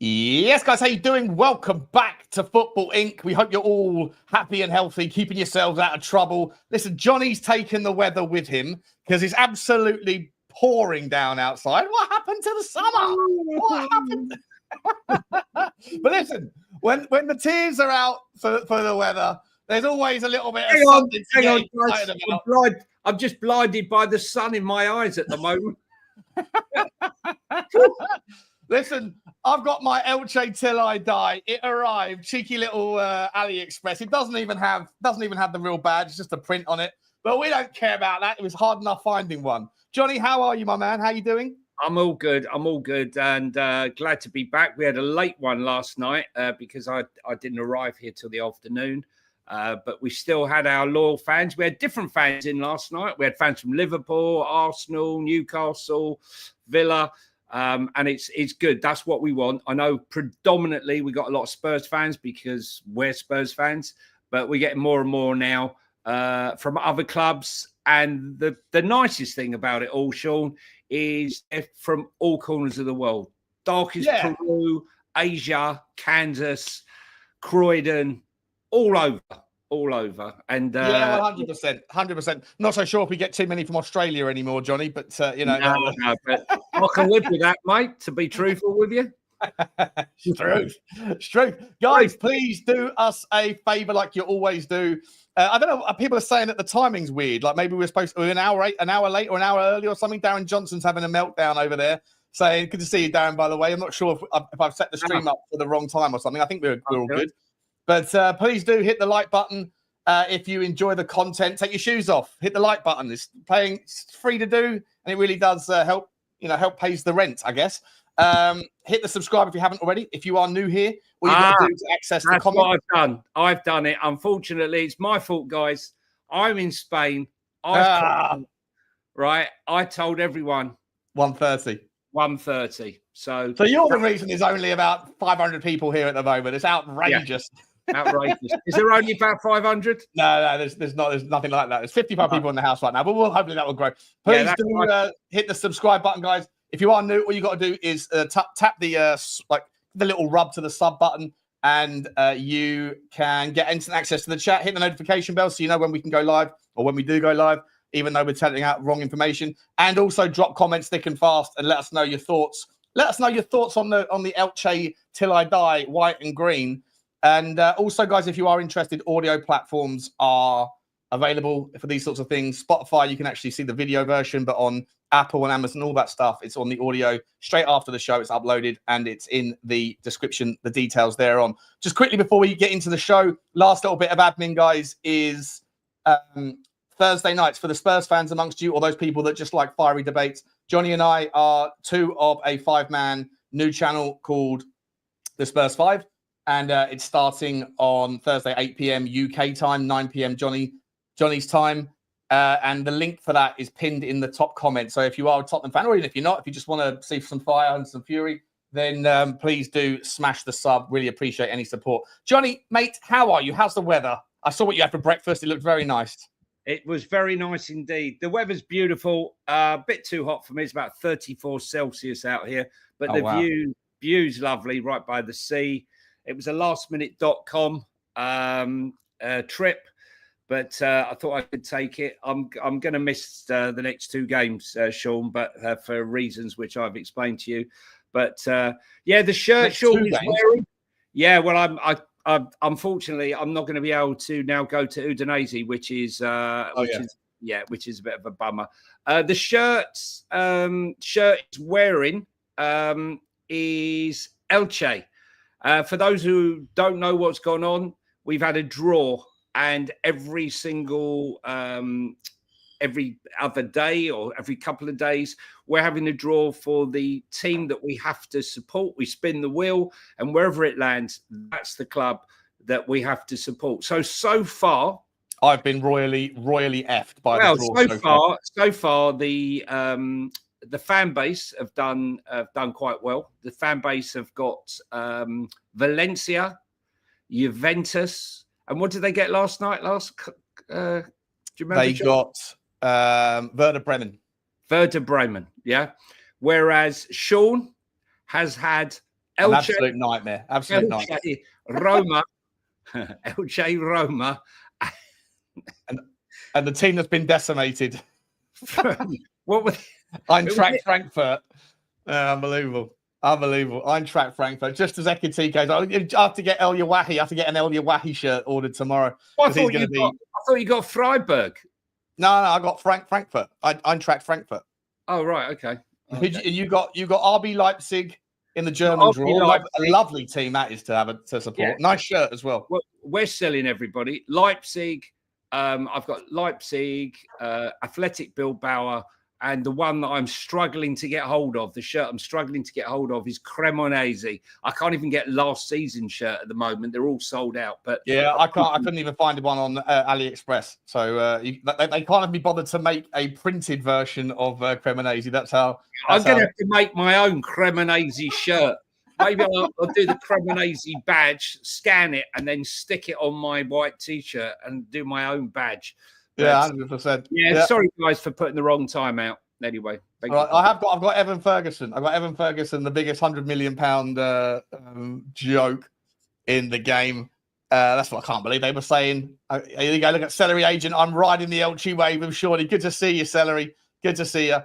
Yes, guys, how you doing? Welcome back to Football Inc. We hope you're all happy and healthy, keeping yourselves out of trouble. Listen, Johnny's taken the weather with him because it's absolutely pouring down outside. What happened to the summer? What happened? But listen, when the tears are out for the weather, there's always a little bit of something to get excited about. I'm just blinded by the sun in my eyes at the moment. Listen, I've got my Elche till I die. It arrived, cheeky little AliExpress. It doesn't even have the real badge, it's just a print on it. But we don't care about that. It was hard enough finding one. Johnny, how are you, my man? How you doing? I'm all good, and glad to be back. We had a late one last night because I didn't arrive here till the afternoon. But we still had our loyal fans. We had different fans in last night. We had fans from Liverpool, Arsenal, Newcastle, Villa. And it's good. That's what we want. I know predominantly we got a lot of Spurs fans because we're Spurs fans, but we're getting more and more now from other clubs. And the nicest thing about it all, Sean, is from all corners of the world. Darkest Peru, Asia, Kansas, Croydon, all over. And 100%. Not so sure if we get too many from Australia anymore, Johnny, but no, but I can live with that, mate, to be truthful with you. It's true. Guys, please do us a favor like you always do. I don't know, people are saying that the timing's weird, like maybe we're supposed to be an hour late or an hour early or something. Darren Johnson's having a meltdown over there, saying good to see you, Darren, by the way. I'm not sure if I've set the stream up for the wrong time or something. I think we're all good. But please do hit the like button if you enjoy the content. Take your shoes off. Hit the like button. It's free to do, and it really does help pays the rent, I guess. Hit the subscribe if you haven't already. If you are new here, all you've got to do to access the comment. What I've done. I've done it. Unfortunately, it's my fault, guys. I'm in Spain. Right. I told everyone 1:30. So you're the reason there's only about 500 people here at the moment. It's outrageous. Yeah. Outrageous. Is there only about 500? No, there's nothing like that. There's 55 people in the house right now, but hopefully that will grow. Please hit the subscribe button, guys. If you are new, all you got to do is tap the little rub to the sub button, and you can get instant access to the chat. Hit the notification bell so you know when we can go live or when we do go live, even though we're telling out wrong information. And also drop comments thick and fast and let us know your thoughts. Let us know your thoughts on the Elche till I die, white and green. And also, guys, if you are interested, audio platforms are available for these sorts of things. Spotify, you can actually see the video version, but on Apple and Amazon, all that stuff, it's on the audio straight after the show. It's uploaded and it's in the description, the details thereon. Just quickly before we get into the show, last little bit of admin, guys, is Thursday nights for the Spurs fans amongst you, or those people that just like fiery debates. Johnny and I are two of a 5-man new channel called The Spurs 5. And it's starting on Thursday, 8 p.m. UK time, 9 p.m. Johnny's time. And the link for that is pinned in the top comment. So if you are a Tottenham fan, or even if you're not, if you just want to see some fire and some fury, then please do smash the sub. Really appreciate any support. Johnny, mate, how are you? How's the weather? I saw what you had for breakfast. It looked very nice. It was very nice indeed. The weather's beautiful. A bit too hot for me. It's about 34 Celsius out here. But view's lovely, right by the sea. It was a lastminute.com trip, but I thought I could take it. I'm going to miss the next two games, Sean, but for reasons which I've explained to you. But the shirt Sean is wearing. Yeah, well, I'm unfortunately I'm not going to be able to now go to Udinese, which is a bit of a bummer. The shirt is wearing is Elche. For those who don't know what's gone on, we've had a draw, and every other day or every couple of days, we're having a draw for the team that we have to support. We spin the wheel, and wherever it lands, that's the club that we have to support. So far, I've been royally effed by the draw. So far, the fan base have done quite well. The fan base have got Valencia, Juventus, and what did they get last night? Do you remember? They got Werder Bremen. Yeah. Whereas Sean has had An absolute nightmare. Absolute nightmare. Roma. LJ Roma. And the team that's been decimated. What was Eintracht Frankfurt. Unbelievable. Eintracht Frankfurt. Just as Ekitike, I have to get El Yawahi. I have to get an El Yawahi shirt ordered tomorrow. I thought you got Freiburg. No, I got Frankfurt. Eintracht Frankfurt. Oh, right. Okay. You got RB Leipzig in the German draw. A lovely team that is to support. Yeah. Nice shirt as well. We're selling everybody. Leipzig. I've got Leipzig, Athletic Bilbao, and the one that I'm struggling to get hold of, the shirt I'm struggling to get hold of is Cremonese. I can't even get last season's shirt at the moment. They're all sold out. But yeah, I couldn't even find one on AliExpress. So they can't be bothered to make a printed version of Cremonese. That's how I'm going to have to make my own Cremonese shirt. Maybe I'll do the Cremonese badge, scan it, and then stick it on my white T-shirt and do my own badge. But, yeah, 100%. Yeah, sorry guys for putting the wrong time out. Anyway, right, I've got Evan Ferguson. I've got Evan Ferguson, the biggest £100 million joke in the game. That's what I can't believe they were saying. Here you go. Look at Celery Agent. I'm riding the Elche wave with Shorty. Good to see you, Celery. Good to see you.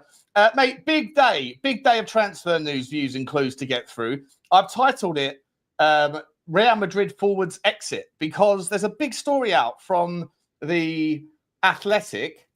Mate, big day of transfer news, views and clues to get through. I've titled it Real Madrid forwards exit because there's a big story out from the Athletic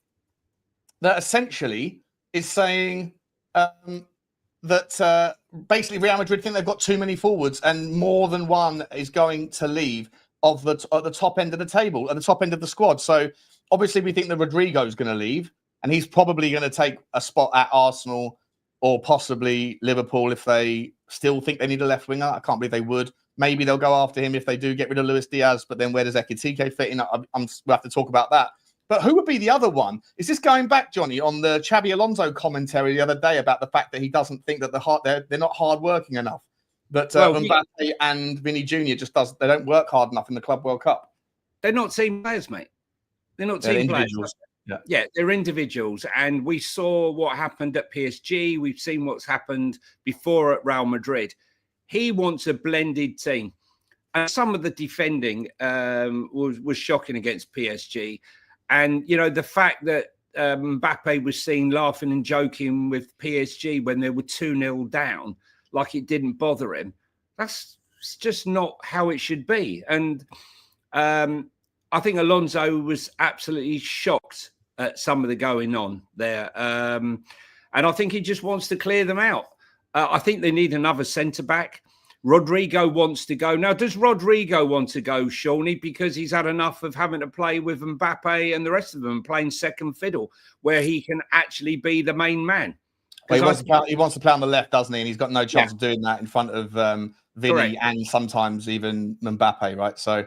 that essentially is saying that basically Real Madrid think they've got too many forwards and more than one is going to leave at the top end of the table, at the top end of the squad. So obviously we think that Rodrigo's going to leave. And he's probably going to take a spot at Arsenal or possibly Liverpool if they still think they need a left winger. I can't believe they would. Maybe they'll go after him if they do get rid of Luis Diaz. But then where does Ekitike fit in? We'll have to talk about that. But who would be the other one? Is this going back, Johnny, on the Xabi Alonso commentary the other day about the fact that he doesn't think that they're not hard-working enough? That Mbappe and Vinny Jr. they don't work hard enough in the Club World Cup. They're not team players, mate. They're not team players. Yeah, they're individuals. And we saw what happened at PSG. We've seen what's happened before at Real Madrid. He wants a blended team. And some of the defending was shocking against PSG. And, you know, the fact that Mbappe was seen laughing and joking with PSG when they were 2-0 down, like it didn't bother him, that's just not how it should be. And I think Alonso was absolutely shocked at some of the going on there. And I think he just wants to clear them out. I think they need another centre-back. Rodrigo wants to go. Now, does Rodrigo want to go, Shawnee, because he's had enough of having to play with Mbappe and the rest of them playing second fiddle, where he can actually be the main man? Well, he wants to play on the left, doesn't he? And he's got no chance of doing that in front of Vinny and sometimes even Mbappe, right? So...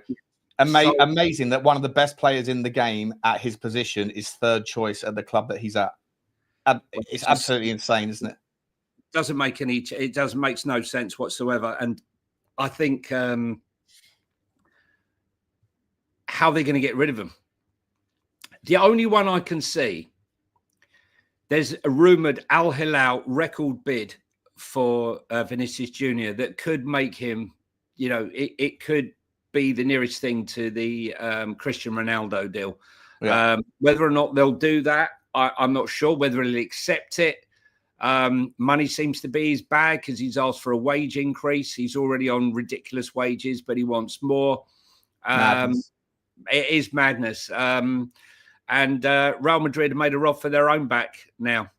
amazing that one of the best players in the game at his position is third choice at the club that he's at. It's absolutely insane, isn't it? It makes no sense whatsoever. And I think how they're going to get rid of him. The only one I can see, there's a rumoured Al Hilal record bid for Vinicius Jr. that could make him, you know, it could be the nearest thing to the Cristiano Ronaldo deal. Yeah. Whether or not they'll do that, I'm not sure. Whether he'll accept it. Money seems to be his bag because he's asked for a wage increase. He's already on ridiculous wages, but he wants more. It is madness. And Real Madrid have made a rod for their own back now.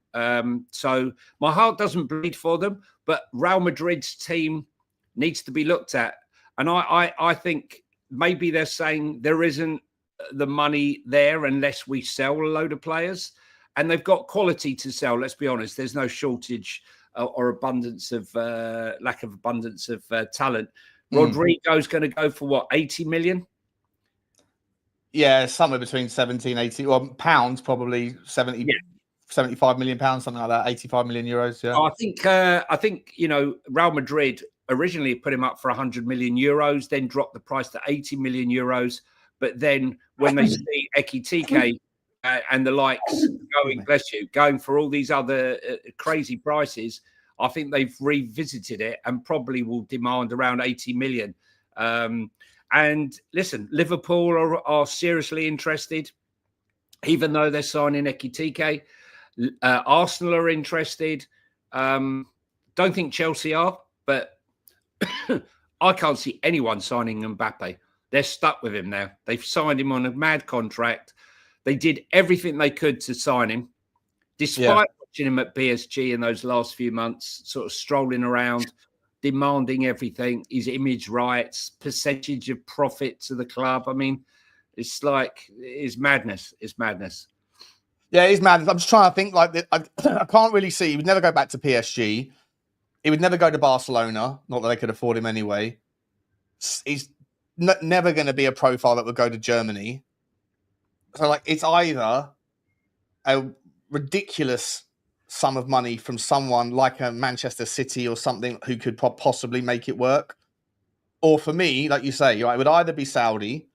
So my heart doesn't bleed for them, but Real Madrid's team needs to be looked at. And I think maybe they're saying there isn't the money there unless we sell a load of players. And they've got quality to sell, let's be honest. There's no shortage or abundance of lack of abundance of talent. Rodrigo's going to go for what, 80 million? Yeah, somewhere between 17, 80, or pounds, probably 70, 75 million pounds, something like that, 85 million euros. Yeah. I think, you know, Real Madrid originally put him up for 100 million euros, then dropped the price to 80 million euros. But then when they see Ekitike and the likes going for all these other crazy prices, I think they've revisited it and probably will demand around 80 million. And listen, Liverpool are seriously interested, even though they're signing Ekitike. Arsenal are interested. Don't think Chelsea are, but I can't see anyone signing Mbappe. They're stuck with him now. They've signed him on a mad contract. They did everything they could to sign him, despite watching him at PSG in those last few months, sort of strolling around, demanding everything, his image rights, percentage of profit to the club. I mean, it's madness. It's madness. Yeah, it's madness. I'm just trying to think I can't really see. He would never go back to PSG. He would never go to Barcelona. Not that they could afford him anyway. He's never going to be a profile that would go to Germany. So, it's either a ridiculous sum of money from someone like a Manchester City or something who could possibly make it work, or for me, like you say, it would either be Saudi,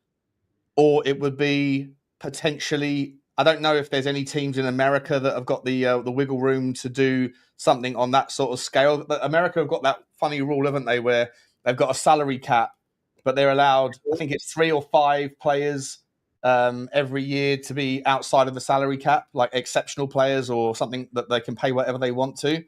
or it would be potentially. I don't know if there's any teams in America that have got the wiggle room to do something on that sort of scale. But America have got that funny rule, haven't they, where they've got a salary cap, but they're allowed, I think it's 3 or 5 players every year to be outside of the salary cap, like exceptional players or something that they can pay whatever they want to.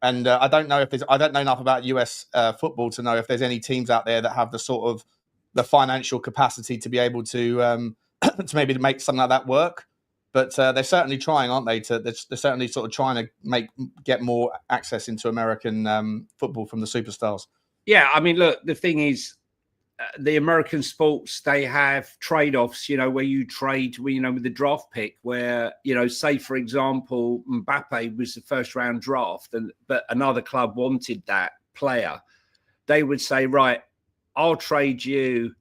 And I don't know enough about US football to know if there's any teams out there that have the sort of the financial capacity to be able to maybe make something like that work. But they're certainly trying, aren't they? They're certainly sort of trying to get more access into American football from the superstars. Yeah, I mean, look, the thing is, the American sports, they have trade-offs, where you trade, with the draft pick, where, say, for example, Mbappe was the first-round draft, but another club wanted that player. They would say, right, I'll trade you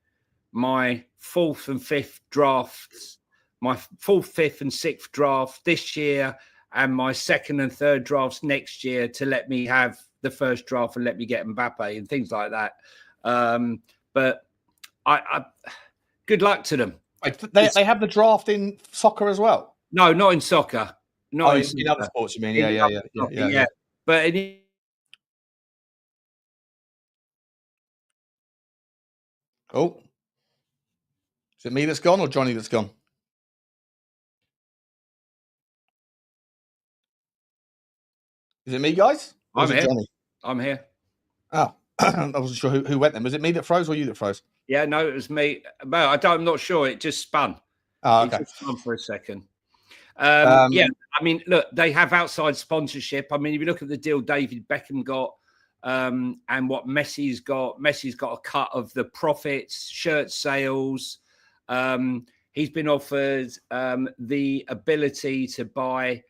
my 4th and 5th drafts, my 4th, 5th and 6th draft this year, and my 2nd and 3rd drafts next year to let me have the first draft and let me get Mbappe and things like that. But I good luck to them. They have the draft in soccer as well? No, not in soccer. Not in other sports, you mean? Yeah. But oh, is it me that's gone or Johnny that's gone? Is it me, guys? I'm here. Johnny? I'm here. Oh, I wasn't sure who went then. Was it me that froze or you that froze? Yeah, no, it was me. Well, I'm not sure. It just spun. Oh, okay. It just spun for a second. Yeah, I mean, look, they have outside sponsorship. I mean, if you look at the deal David Beckham got and what Messi's got a cut of the profits, shirt sales. He's been offered the ability to buy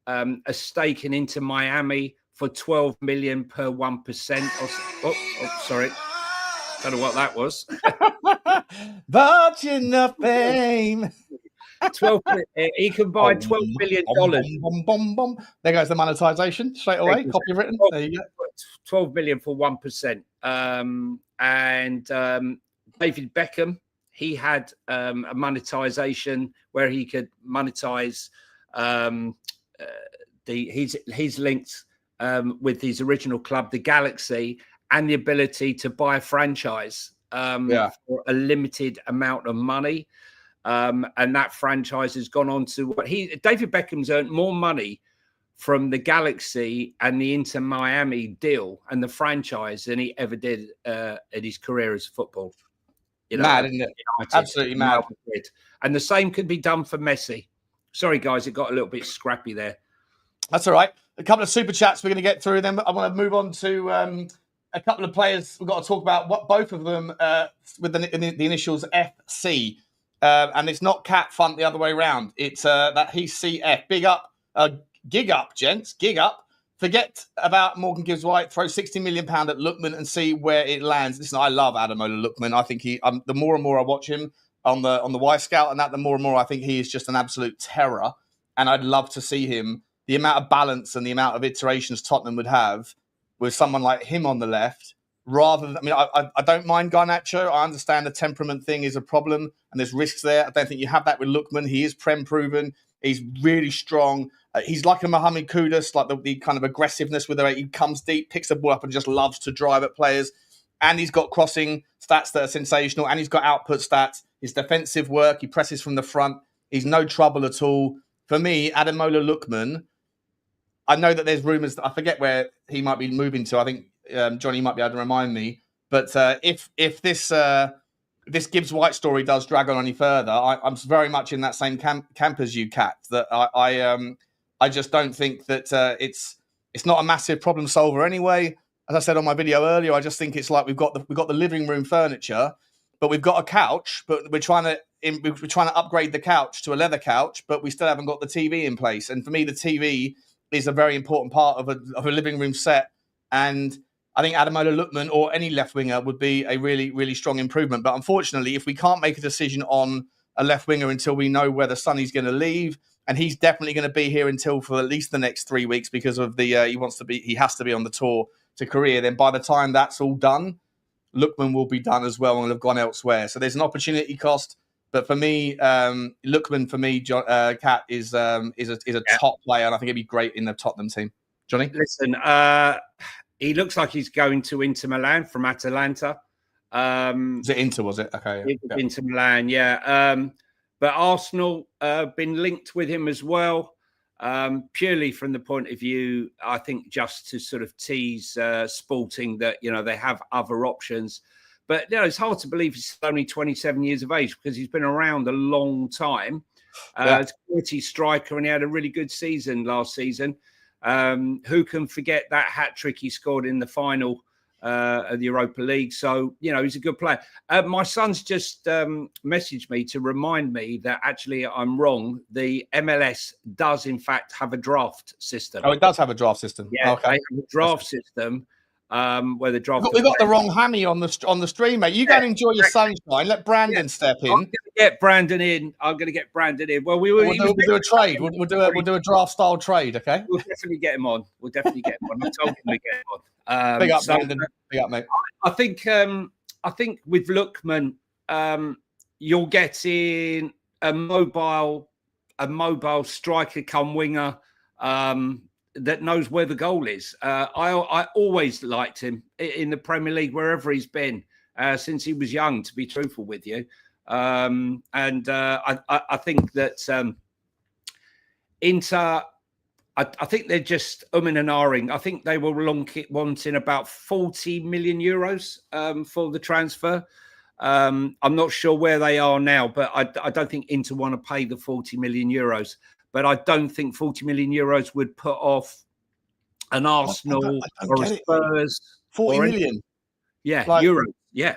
a stake in Inter Miami for 12 million per 1%. Sorry. Don't know what that was. But enough fame. 12. He can buy $12 million. There goes the monetization straight away. Copywritten. There you go. 12 million for 1%. And David Beckham, he had a monetization where he could monetize his links with his original club, the Galaxy, and the ability to buy a franchise for a limited amount of money. And that franchise has gone on to David Beckham's earned more money from the Galaxy and the Inter Miami deal and the franchise than he ever did in his career as football. Mad, isn't it? United, absolutely mad. And the same could be done for Messi. Sorry, guys, it got a little bit scrappy there. That's all right. A couple of super chats we're going to get through them. I want to move on to a couple of players we've got to talk about. Both of them with the initials FC. And it's not Cat Font the other way around. It's that he's CF. Big up, gig up, gents. Gig up. Forget about Morgan Gibbs White. Throw £60 million at Lookman and see where it lands. Listen, I love Ademola Lookman. I think the more and more I watch him on the Y Scout and that, the more and more I think he is just an absolute terror. And I'd love to see him. The amount of balance and the amount of iterations Tottenham would have with someone like him on the left, rather than, I don't mind Garnacho. I understand the temperament thing is a problem and there's risks there. I don't think you have that with Lookman. He is Prem proven. He's really strong. He's like a Mohamed Kudus, like the kind of aggressiveness with it. He comes deep, picks the ball up, and just loves to drive at players. And he's got crossing stats that are sensational, and he's got output stats. His defensive work, he presses from the front. He's no trouble at all. For me, Ademola Lookman, I know that there's rumours that I forget where he might be moving to. I think Johnny might be able to remind me. But if this Gibbs White story does drag on any further, I'm very much in that same camp as you, Kat. That I just don't think that it's not a massive problem solver anyway. As I said on my video earlier, I just think it's like we've got the living room furniture, but we've got a couch, but we're trying to upgrade the couch to a leather couch, but we still haven't got the TV in place. And for me, the TV is a very important part of a living room set. And I think Ademola Lookman or any left winger would be a really, really strong improvement. But unfortunately, if we can't make a decision on a left winger until we know whether Sonny's going to leave, and he's definitely going to be here until for at least the next 3 weeks because of the he has to be on the tour to Korea, then by the time that's all done, Lookman will be done as well and will have gone elsewhere. So there's an opportunity cost. But for me, Lookman, for me, Kat is a top player, and I think it'd be great in the Tottenham team. Johnny? Listen, he looks like he's going to Inter Milan from Atalanta. Was it Inter, was it? Okay. Yeah. It was Inter Milan, yeah. But Arsenal been linked with him as well. Purely from the point of view, I think just to sort of tease Sporting that, they have other options. But, it's hard to believe he's only 27 years of age because he's been around a long time. He's a quality striker, and he had a really good season last season. Who can forget that hat-trick he scored in the final of the Europa League? So, he's a good player. My son's just messaged me to remind me that actually I'm wrong. The MLS does, in fact, have a draft system. Oh, it does have a draft system. Yeah, okay. They have a draft system where the draft... We've got the wrong hammy on the stream, mate. You go and enjoy your sunshine. Let Brandon step in. I'm going to get Brandon in. Well, we'll do a trade. We'll do a draft-style trade, okay? We'll definitely get him on. I told him to get him on. Big up, Brandon. Big up, mate. I think with Lookman, you're getting a mobile striker come winger that knows where the goal is. I always liked him in the Premier League wherever he's been since he was young. To be truthful with you, and I think that Inter. I think they're just and ahhing. I think they were wanting about 40 million euros for the transfer. I'm not sure where they are now, but I don't think Inter want to pay the 40 million euros. But I don't think 40 million euros would put off an Arsenal or a Spurs. 40 million? Yeah, euros. Yeah.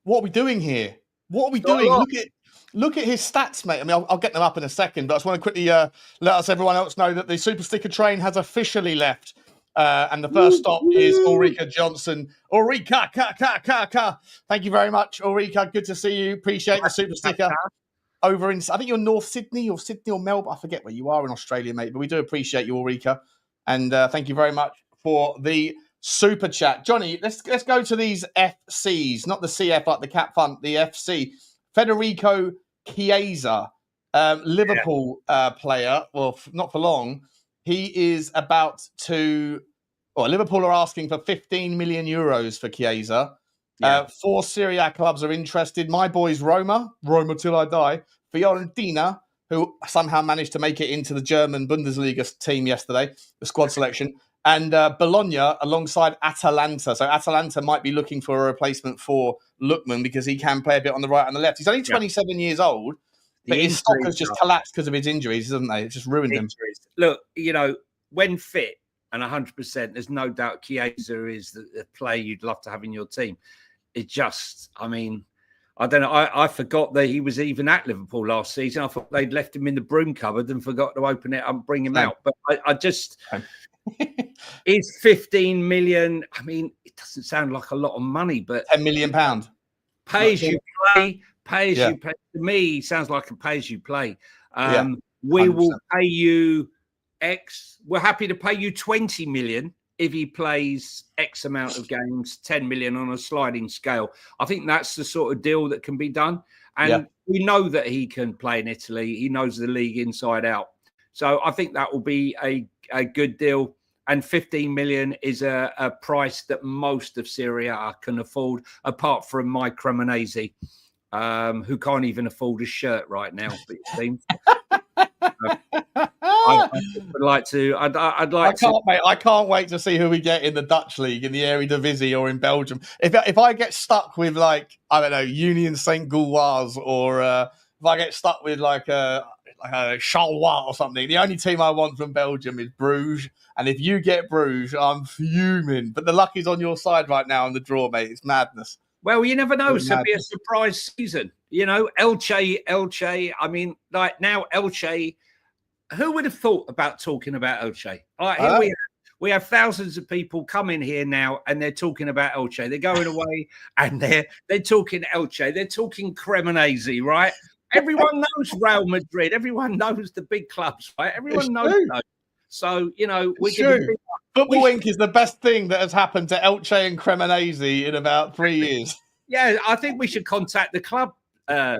What are we doing here? What are we doing? Look at his stats, mate. I mean, I'll get them up in a second, but I just want to quickly let everyone else know that the Super Sticker train has officially left. And the first stop is Ulrika Johnson. Ulrika, thank you very much, Ulrika. Good to see you. Appreciate the Super Sticker. Over in, I think you're North Sydney or Melbourne. I forget where you are in Australia, mate, but we do appreciate you, Ulrika. And thank you very much for the super chat. Johnny, let's go to these FCs, not the CF like the Cat Fund, the FC. Federico Chiesa, Liverpool player, well, not for long. He is about to, Liverpool are asking for 15 million euros for Chiesa. Yeah. 4 Serie A clubs are interested. My boys, Roma till I die. Fiorentina, who somehow managed to make it into the German Bundesliga team yesterday, the squad selection. And Bologna alongside Atalanta. So Atalanta might be looking for a replacement for Lookman because he can play a bit on the right and the left. He's only 27 years old, but his stock has just collapsed because of his injuries, hasn't they? It's just ruined him. Look, when fit and 100%, there's no doubt Chiesa is the player you'd love to have in your team. It just, I don't know. I forgot that he was even at Liverpool last season. I thought they'd left him in the broom cupboard and forgot to open it up and bring him out. But I just, is 15 million. It doesn't sound like a lot of money, but £10 million. Pay as you play. You play. To me, sounds like a pay as you play. We will pay you X. We're happy to pay you 20 million. If he plays X amount of games, 10 million on a sliding scale. I think that's the sort of deal that can be done. And we know that he can play in Italy. He knows the league inside out. So I think that will be a good deal. And 15 million is a price that most of Serie A can afford, apart from Mike Cremonese, who can't even afford a shirt right now, it seems. I would like to. I'd like to. Mate, I can't wait to see who we get in the Dutch league, in the Eredivisie, or in Belgium. If I get stuck with, like, I don't know, Union Saint Gauloise, or if I get stuck with like a Charleroi or something, the only team I want from Belgium is Bruges. And if you get Bruges, I'm fuming. But the luck is on your side right now in the draw, mate. It's madness. Well, you never know. It's going to be a surprise season. You know, Elche. I mean, like now Elche. Who would have thought about talking about Elche? Here we have thousands of people coming here now, and they're talking about Elche. They're going away, and they're talking Elche. They're talking Cremonese, right? Everyone knows Real Madrid. Everyone knows the big clubs, right? Everyone knows those. So, you know, Football Inc. is the best thing that has happened to Elche and Cremonese in about 3 years. Yeah, I think we should contact the club,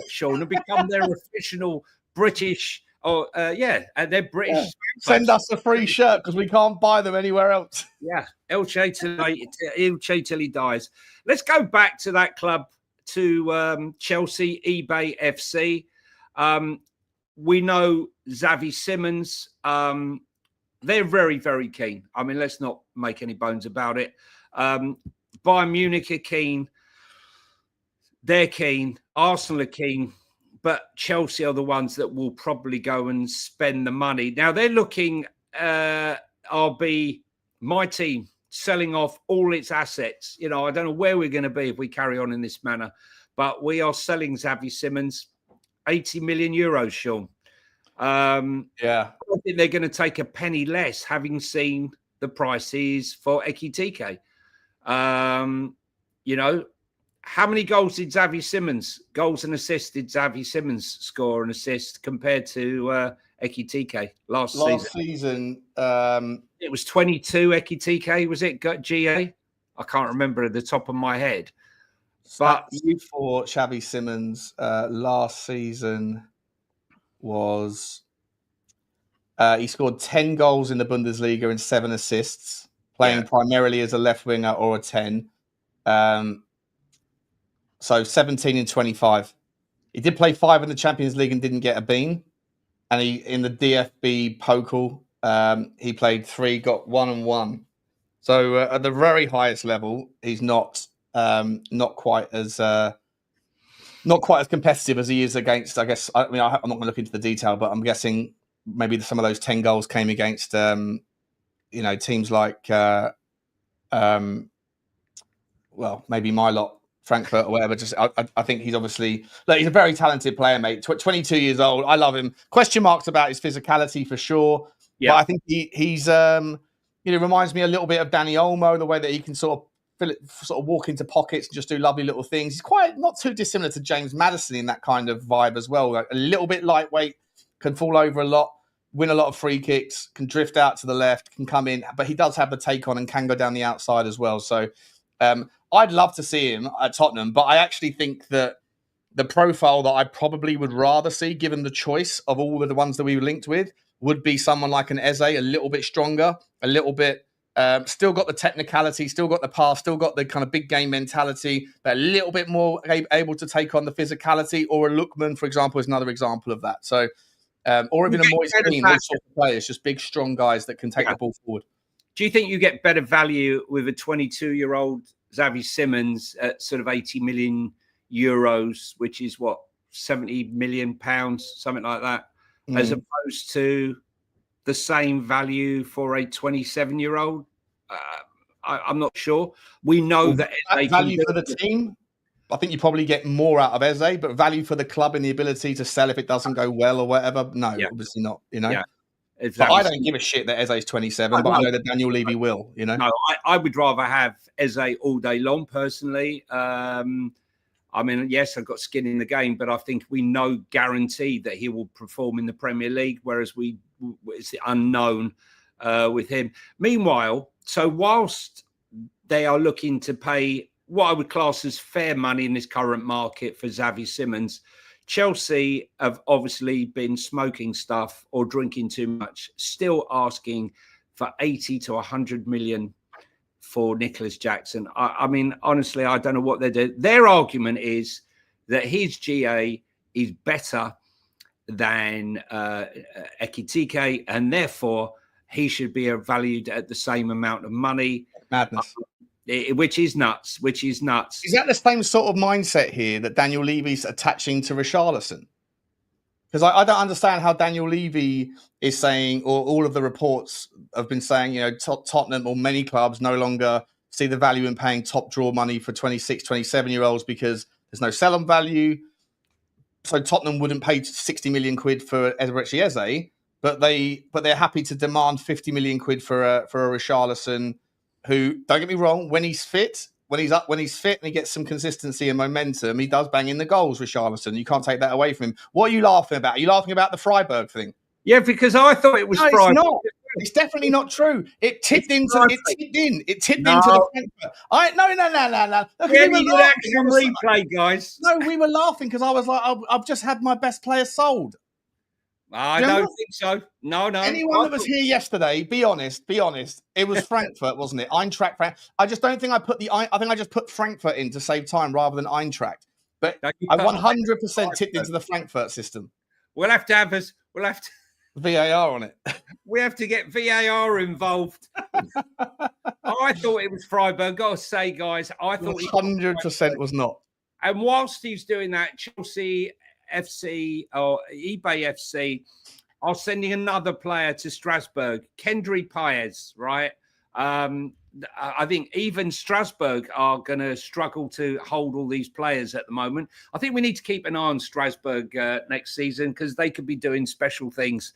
Sean, and become their official British. And they're British. Yeah. Send us a free shirt because we can't buy them anywhere else. Yeah, Elche till he dies. Let's go back to that club, to Chelsea, eBay FC. We know Xavi Simons. They're very, very keen. I mean, let's not make any bones about it. Bayern Munich are keen. They're keen. Arsenal are keen. But Chelsea are the ones that will probably go and spend the money. Now, they're looking, my team, selling off all its assets. You know, I don't know where we're going to be if we carry on in this manner. But we are selling Xavi Simons 80 million euros, Sean. I think they're going to take a penny less, having seen the prices for Ekitike. You know, how many goals and assists did Xavi Simons score and assist compared to Ekitike last season? It was 22 Ekitike, was it, GA? I can't remember at the top of my head. But for Xavi Simons last season was he scored 10 goals in the Bundesliga and 7 assists, playing primarily as a left winger or a 10. So 17 and 25. He did play 5 in the Champions League and didn't get a bean. And he in the DFB Pokal, he played 3, got 1 and 1. So at the very highest level, he's not quite as competitive as he is against. I guess I'm not going to look into the detail, but I'm guessing maybe some of those 10 goals came against teams like maybe my lot, Frankfurt or whatever. Just I think he's obviously he's a very talented player, mate. 22 years old. I love him. Question marks about his physicality for sure. Yeah, but I think he's reminds me a little bit of Danny Olmo, the way that he can sort of walk into pockets and just do lovely little things. He's quite not too dissimilar to James Maddison in that kind of vibe as well. Like a little bit lightweight, can fall over a lot, win a lot of free kicks, can drift out to the left, can come in, but he does have the take on and can go down the outside as well. So I'd love to see him at Tottenham, but I actually think that the profile that I probably would rather see, given the choice of all of the ones that we were linked with, would be someone like an Eze, a little bit stronger, a little bit, still got the technicality, still got the pass, still got the kind of big game mentality, but a little bit more able to take on the physicality. Or a Lookman, for example, is another example of that. So, or even a Moise Kean, those sort of players, just big, strong guys that can take the ball forward. Do you think you get better value with a 22-year-old Xavi Simons at sort of 80 million euros, which is what, 70 million pounds, something like that, as opposed to the same value for a 27-year-old? I'm not sure. We know that value for the team, I think you probably get more out of Eze, but value for the club and the ability to sell if it doesn't go well or whatever, no, obviously not, Yeah. Exactly. But I don't give a shit that Eze's 27, but I know that Daniel Levy will, No, I would rather have Eze all day long, personally. I mean, yes, I've got skin in the game, but I think we know guaranteed that he will perform in the Premier League, whereas it's the unknown with him. Meanwhile, so whilst they are looking to pay what I would class as fair money in this current market for Xavi Simons, Chelsea have obviously been smoking stuff or drinking too much, still asking for 80 to 100 million for Nicholas Jackson. I mean, honestly, I don't know what they're doing. Their argument is that his GA is better than Ekitike, and therefore he should be valued at the same amount of money. Madness. Which is nuts. Is that the same sort of mindset here that Daniel Levy's attaching to Richarlison? Because I don't understand how Daniel Levy is saying, or all of the reports have been saying, Tottenham or many clubs no longer see the value in paying top draw money for 26, 27-year-olds because there's no sell-on value. So Tottenham wouldn't pay 60 million quid for Eberechi Eze, but they're happy to demand 50 million quid for a Richarlison, who, don't get me wrong, when he's fit, when he's fit and he gets some consistency and momentum, he does bang in the goals, Richarlison. You can't take that away from him. What are you laughing about? Are you laughing about the Freiburg thing? Yeah, because I thought it was Freiburg. It's not. It's definitely not true. It tipped into the Frankfurt. No. Really good action replay, guys. No, we were laughing because I was like, I've just had my best player sold. I don't think so. No. Anyone that was here yesterday, be honest. It was Frankfurt, wasn't it? Eintracht Frankfurt. I just don't think I think I just put Frankfurt in to save time rather than Eintracht. But I 100% tipped into the Frankfurt system. We'll have to VAR on it. We have to get VAR involved. I thought it was Freiburg. Got to say, guys, I thought 100% was not. And whilst he's doing that, Chelsea FC or eBay FC are sending another player to Strasbourg, Kendry Paez, right? I think even Strasbourg are going to struggle to hold all these players at the moment. I think we need to keep an eye on Strasbourg next season because they could be doing special things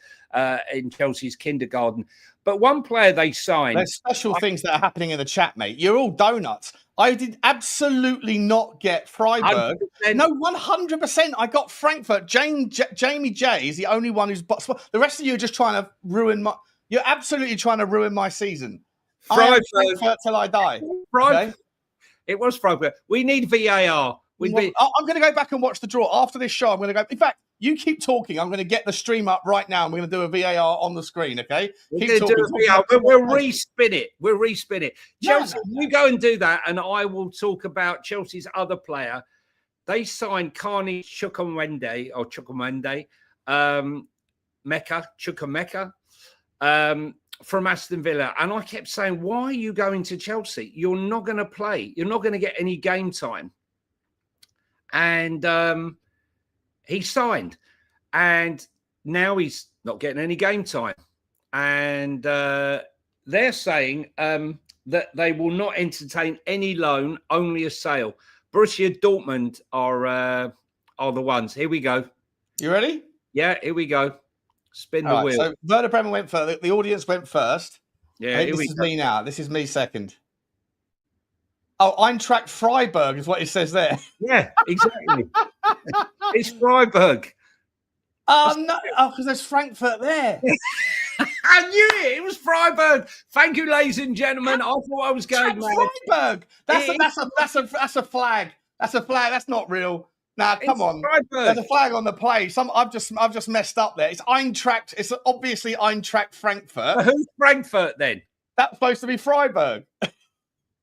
in Chelsea's kindergarten. But one player they signed... There's special things that are happening in the chat, mate. You're all donuts. I did absolutely not get Freiburg. 100%. No, 100%. I got Frankfurt. Jamie J is the only one who's... The rest of you are just trying to ruin my... You're absolutely trying to ruin my season. Frankfurt till I die. Okay? It was Freiburg. We need VAR. I'm going to go back and watch the draw. After this show, I'm going to go... In fact, you keep talking. I'm going to get the stream up right now. And we're going to do a VAR on the screen, okay? Keep talking. We'll respin it. Chelsea, you go and do that, and I will talk about Chelsea's other player. They signed Carney Chukwuemeka, Chukwuemeka, from Aston Villa. And I kept saying, why are you going to Chelsea? You're not going to play. You're not going to get any game time. And he signed. And now he's not getting any game time. And they're saying that they will not entertain any loan, only a sale. Borussia Dortmund are the ones. Here we go. You ready? Yeah, here we go. Spin the wheel. So Werder Bremen went first. The audience went first. Yeah, this is me now. This is me second. Oh, Eintracht Freiburg is what it says there. Yeah, exactly. It's Freiburg. Oh, no. Oh, because there's Frankfurt there. I knew it. It was Freiburg. Thank you, ladies and gentlemen. I thought I was going mad. Freiburg. That's a flag. That's a flag. That's not real. Now, come on. Freiburg. There's a flag on the play. I've just messed up there. It's Eintracht. It's obviously Eintracht Frankfurt. Who's Frankfurt then? That's supposed to be Freiburg.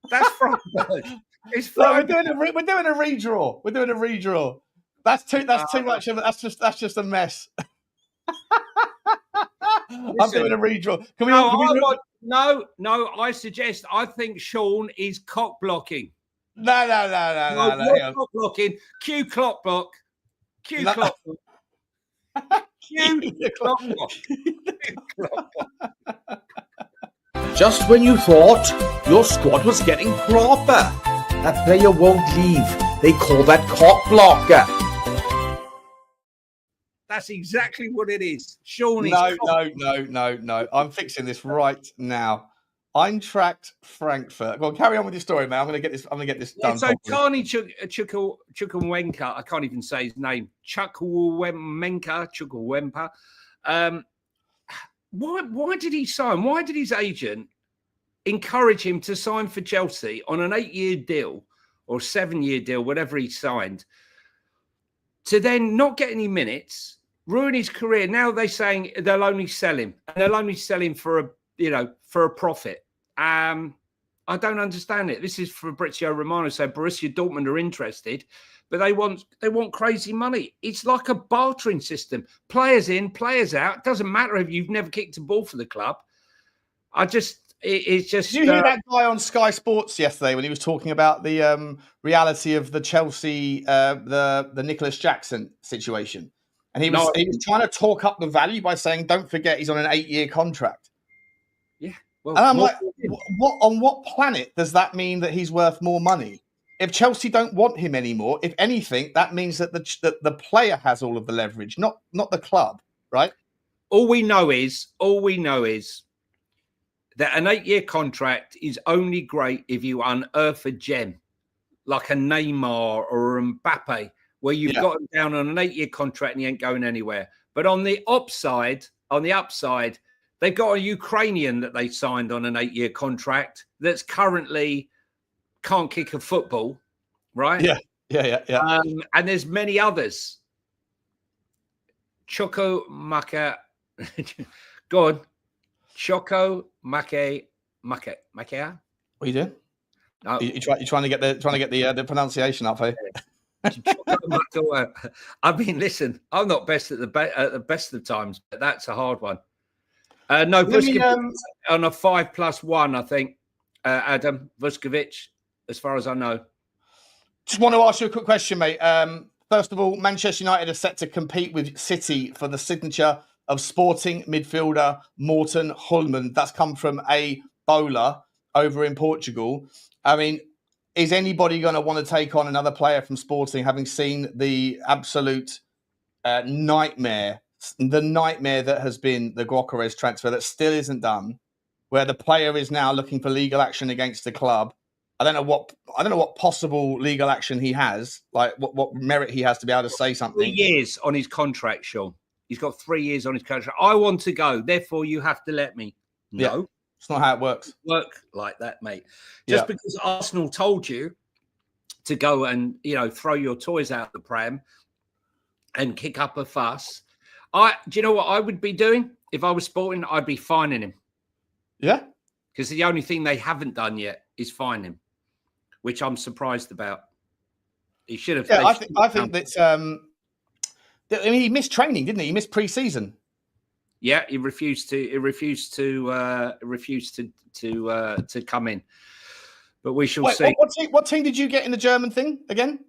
That's Freiburg. It's Freiburg. No, we're doing a redraw. We're doing a redraw. That's too much of it. That's just a mess. I'm doing a redraw. No, I suggest. I think Sean is cock blocking. No. Clock blocking. Cue clock block. Cue clock block. Cue clock block. Just when you thought your squad was getting proper, that player won't leave. They call that cock blocker. That's exactly what it is. Sean is No. I'm fixing this right now. Eintracht Frankfurt. Well, carry on with your story, man. I'm going to get this done. So Carney Chukwuemeka, I can't even say his name. Chukwuemeka. Why did he sign? Why did his agent encourage him to sign for Chelsea on an 8-year deal or 7-year deal, whatever he signed? to then not get any minutes, ruin his career. Now they're saying they'll only sell him, and they'll only sell him for a profit. I don't understand it. This is Fabrizio Romano saying Borussia Dortmund are interested, but they want crazy money. It's like a bartering system. Players in, players out. It doesn't matter if you've never kicked a ball for the club. It's just. Did you hear that guy on Sky Sports yesterday when he was talking about the reality of the Chelsea, the Nicholas Jackson situation? And he was trying to talk up the value by saying, don't forget, he's on an 8-year contract. Yeah. Well, and I'm like, on what planet does that mean that he's worth more money? If Chelsea don't want him anymore, if anything, that means that the player has all of the leverage, not the club, right? All we know is that an 8-year contract is only great if you unearth a gem, like a Neymar or a Mbappe, where you've got him down on an 8-year contract and he ain't going anywhere. But on the upside, they've got a Ukrainian that they signed on an 8-year contract that's currently can't kick a football, right? Yeah. And there's many others. Choco Maka, go on. Choco Make. What are you doing? No. You're trying to get the pronunciation up here. I mean, listen, I'm not best at the best of times, but that's a hard one. No, Vuskovic on a 5+1, I think. Adam Vuskovic, as far as I know. Just want to ask you a quick question, mate. First of all, Manchester United are set to compete with City for the signature of Sporting midfielder Morten Hulman. That's come from a bowler over in Portugal. I mean, is anybody going to want to take on another player from Sporting, having seen the absolute nightmare that has been the Gyökeres transfer that still isn't done, where the player is now looking for legal action against the club? I don't know what possible legal action he has, like what merit he has to be able to say something. 3 years on his contract, Sean. He's got 3 years on his contract. I want to go, therefore you have to let me. No. Yeah, it's not how it works. Work like that, mate. Just because Arsenal told you to go and, throw your toys out the pram and kick up a fuss. Do you know what I would be doing if I was Sporting? I'd be fining him. Yeah. Because the only thing they haven't done yet is fine him, which I'm surprised about. He should have. Yeah, I think that's. I mean, he missed training, didn't he? He missed pre-season. Yeah, he refused to. He refused to come in. But we shall see. What team did you get in the German thing again?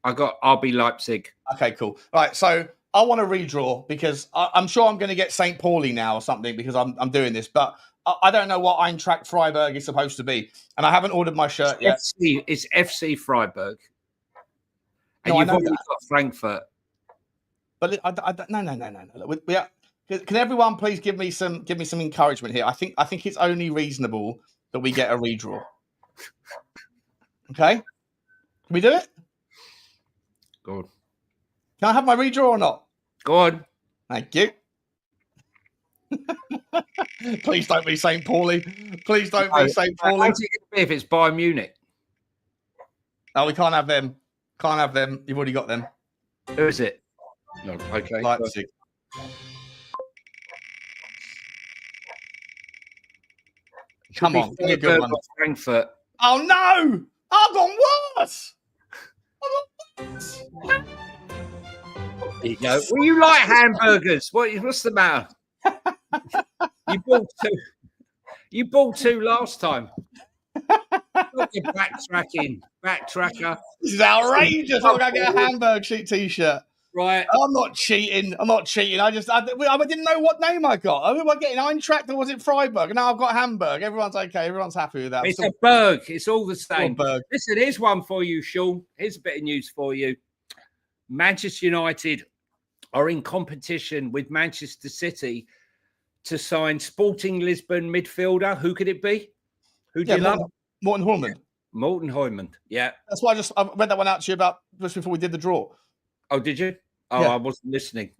I got RB Leipzig. Okay, cool. All right, so I want to redraw because I'm sure I'm going to get St. Pauli now or something because I'm doing this, but I don't know what Eintracht Freiburg is supposed to be, and I haven't ordered my shirt yet. It's FC Freiburg, and no, you've already got Frankfurt. But no. Can everyone please give me some encouragement here? I think it's only reasonable that we get a redraw. Okay, can we do it? Go on. Can I have my redraw or not? Go on. Thank you. Please don't be St. Pauli. Please don't be St. Pauli. How's it going to be if it's Bayern Munich? No, we can't have them. Can't have them. You've already got them. Who is it? No, okay. Leipzig. Come on, give me a good one. Frankfurt. Oh no! I've gone worse. There you go. Well, you like hamburgers? What's the matter? You bought two last time. You're backtracker. This is outrageous. I'm going to get a Hamburg sheet t-shirt. Right. I'm not cheating. I didn't know what name I got. Am I getting Eintracht or was it Freiburg? Now I've got Hamburg. Everyone's okay. Everyone's happy with that. It's a Berg. It's all the same. Berg. Listen, here's one for you, Sean. Here's a bit of news for you. Manchester United are in competition with Manchester City to sign Sporting Lisbon midfielder. Who could it be? Who do you love? Morten Hulman. Morten Hulman. Yeah. That's why I read that one out to you about just before we did the draw. Oh, did you? Oh, yeah. I wasn't listening.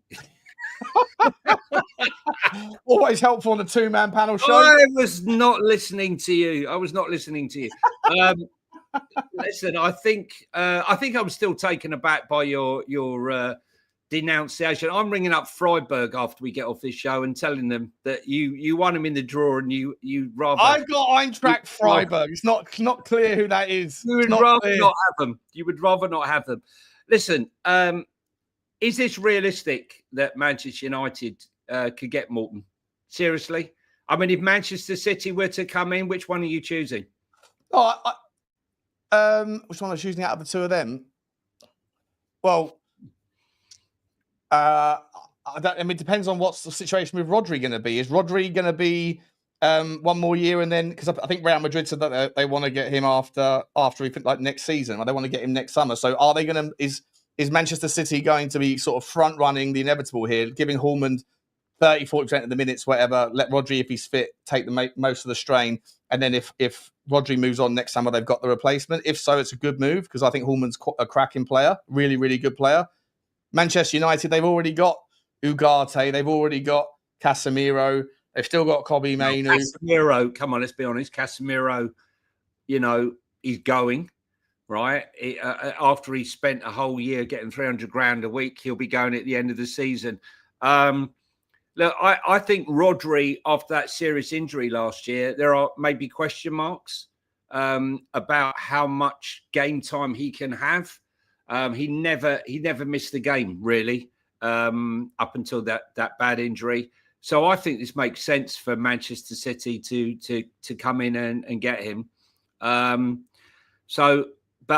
Always helpful on the two-man panel show. I was not listening to you. Listen, I think I'm still taken aback by your denunciation. I'm ringing up Freiburg after we get off this show and telling them that you won him in the draw and you rather. I've got Eintracht Freiburg. It's not clear who that is. You would rather not have them. You would rather not have them. Listen, is this realistic that Manchester United could get Morton? Seriously? I mean, if Manchester City were to come in, which one are you choosing? Oh, which one am I choosing out of the two of them? Well, I mean, it depends on what's the situation with Rodri going to be. Is Rodri going to be one more year and then, because I think Real Madrid said that they want to get him after he like next season, or they want to get him next summer. So are they going to, is Manchester City going to be sort of front running the inevitable here, giving Hallman 30-40% of the minutes, whatever, let Rodri, if he's fit, take the most of the strain, and then if Rodri moves on next summer, they've got the replacement? If so, it's a good move, because I think Hallman's a cracking player, really, really good player. Manchester United, they've already got Ugarte, they've already got Casemiro, they've still got Kobe Mainoo. Casemiro, come on, let's be honest. Casemiro, he's going, right? After he spent a whole year getting 300 grand a week, he'll be going at the end of the season. Look, I think Rodri, after that serious injury last year, there are maybe question marks about how much game time he can have. He never missed the game, really, up until that bad injury. So I think this makes sense for Manchester City to come in and get him. But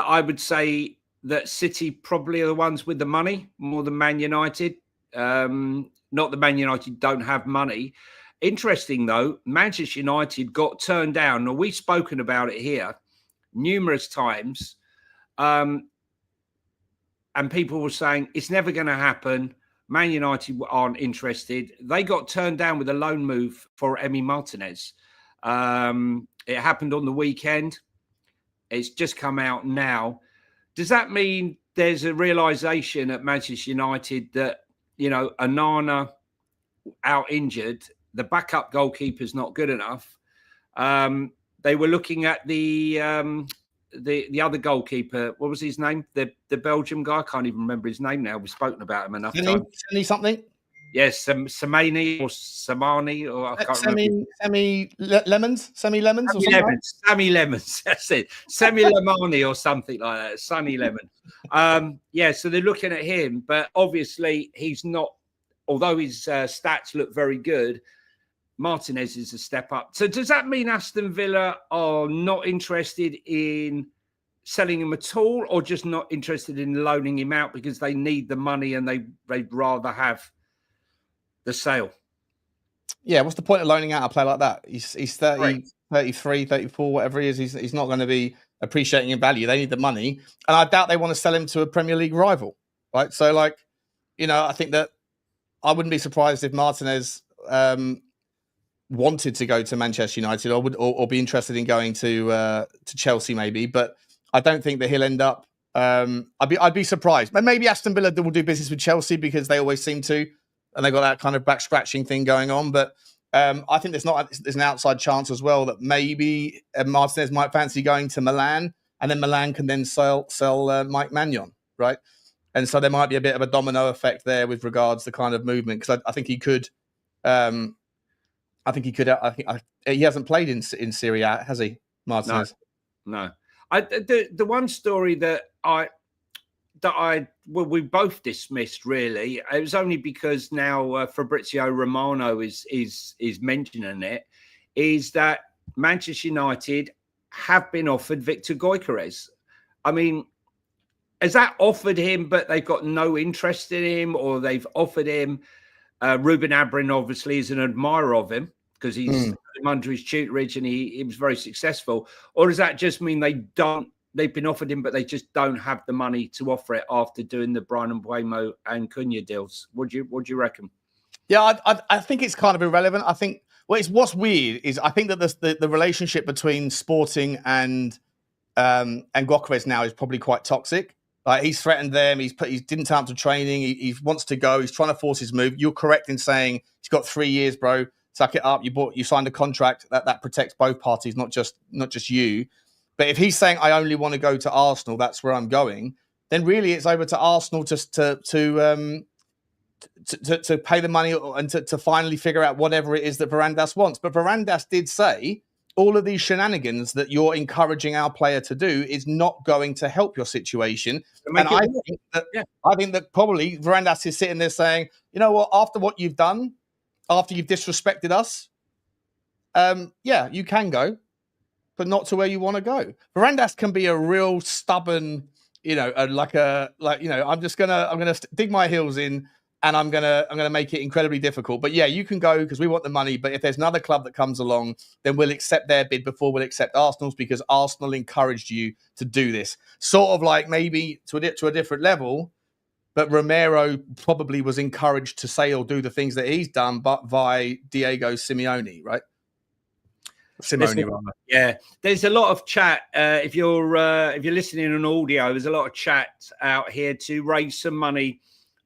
I would say that City probably are the ones with the money more than Man United. Not that Man United don't have money. Interesting, though, Manchester United got turned down. Now, we've spoken about it here numerous times. And people were saying it's never going to happen. Man United aren't interested. They got turned down with a loan move for Emi Martinez. It happened on the weekend. It's just come out now. Does that mean there's a realization at Manchester United that, Onana out injured, the backup goalkeeper's not good enough? They were looking at the other goalkeeper. What was his name? The Belgium guy. I can't even remember his name now. We've spoken about him enough times. Something? Yes, Samani or Samani, or I can't remember. Sammy Lemons. Sammy Lemons. That's it. Sammy Lemani or something like that. Sunny Lemon. So they're looking at him, but obviously he's not. Although his stats look very good, Martinez is a step up. So does that mean Aston Villa are not interested in selling him at all, or just not interested in loaning him out because they need the money and they'd rather have the sale? Yeah, what's the point of loaning out a player like that? He's 30, right. 33, 34, whatever he is. He's not going to be appreciating in value. They need the money. And I doubt they want to sell him to a Premier League rival, right? So, I think that I wouldn't be surprised if Martinez wanted to go to Manchester United or be interested in going to Chelsea maybe, but I don't think that he'll end up. I'd be surprised. But maybe Aston Villa will do business with Chelsea because they always seem to, and they got that kind of back scratching thing going on. But I think there's an outside chance as well that maybe Martinez might fancy going to Milan, and then Milan can then sell Mike Maignan, right? And so there might be a bit of a domino effect there with regards to kind of movement, because I think he could. He hasn't played in Serie A, has he, Martinez? No. The one story that we both dismissed, really, it was only because now Fabrizio Romano is mentioning it, is that Manchester United have been offered Victor Gyökeres. I mean, has that offered him, but they've got no interest in him, or they've offered him? Ruben Amorim obviously is an admirer of him because he's under his tutorage and he was very successful. Or does that just mean they've been offered him, but they just don't have the money to offer it after doing the Bryan Mbeumo and Cunha deals? What do you reckon? Yeah, I think it's kind of irrelevant. I think what's weird is I think that the relationship between Sporting and Gyökeres now is probably quite toxic. Like, he's threatened them. He didn't turn up to training. He wants to go. He's trying to force his move. You're correct in saying he's got 3 years, bro. Suck it up. You signed a contract that protects both parties, not just you. But if he's saying, I only want to go to Arsenal, that's where I'm going, then really it's over to Arsenal to pay the money and to finally figure out whatever it is that Varandas wants. But Varandas did say all of these shenanigans that you're encouraging our player to do is not going to help your situation. And I think that probably Varandas is sitting there saying, you know what, after what you've done, after you've disrespected us, you can go, but not to where you want to go. Varandas can be a real stubborn, I'm gonna dig my heels in, and I'm gonna make it incredibly difficult. But yeah, you can go because we want the money. But if there's another club that comes along, then we'll accept their bid before we'll accept Arsenal's, because Arsenal encouraged you to do this. Sort of like maybe to a different level, but Romero probably was encouraged to say or do the things that he's done, but by Diego Simeone, right? Yeah, there's a lot of chat. If you're listening on audio, there's a lot of chat out here to raise some money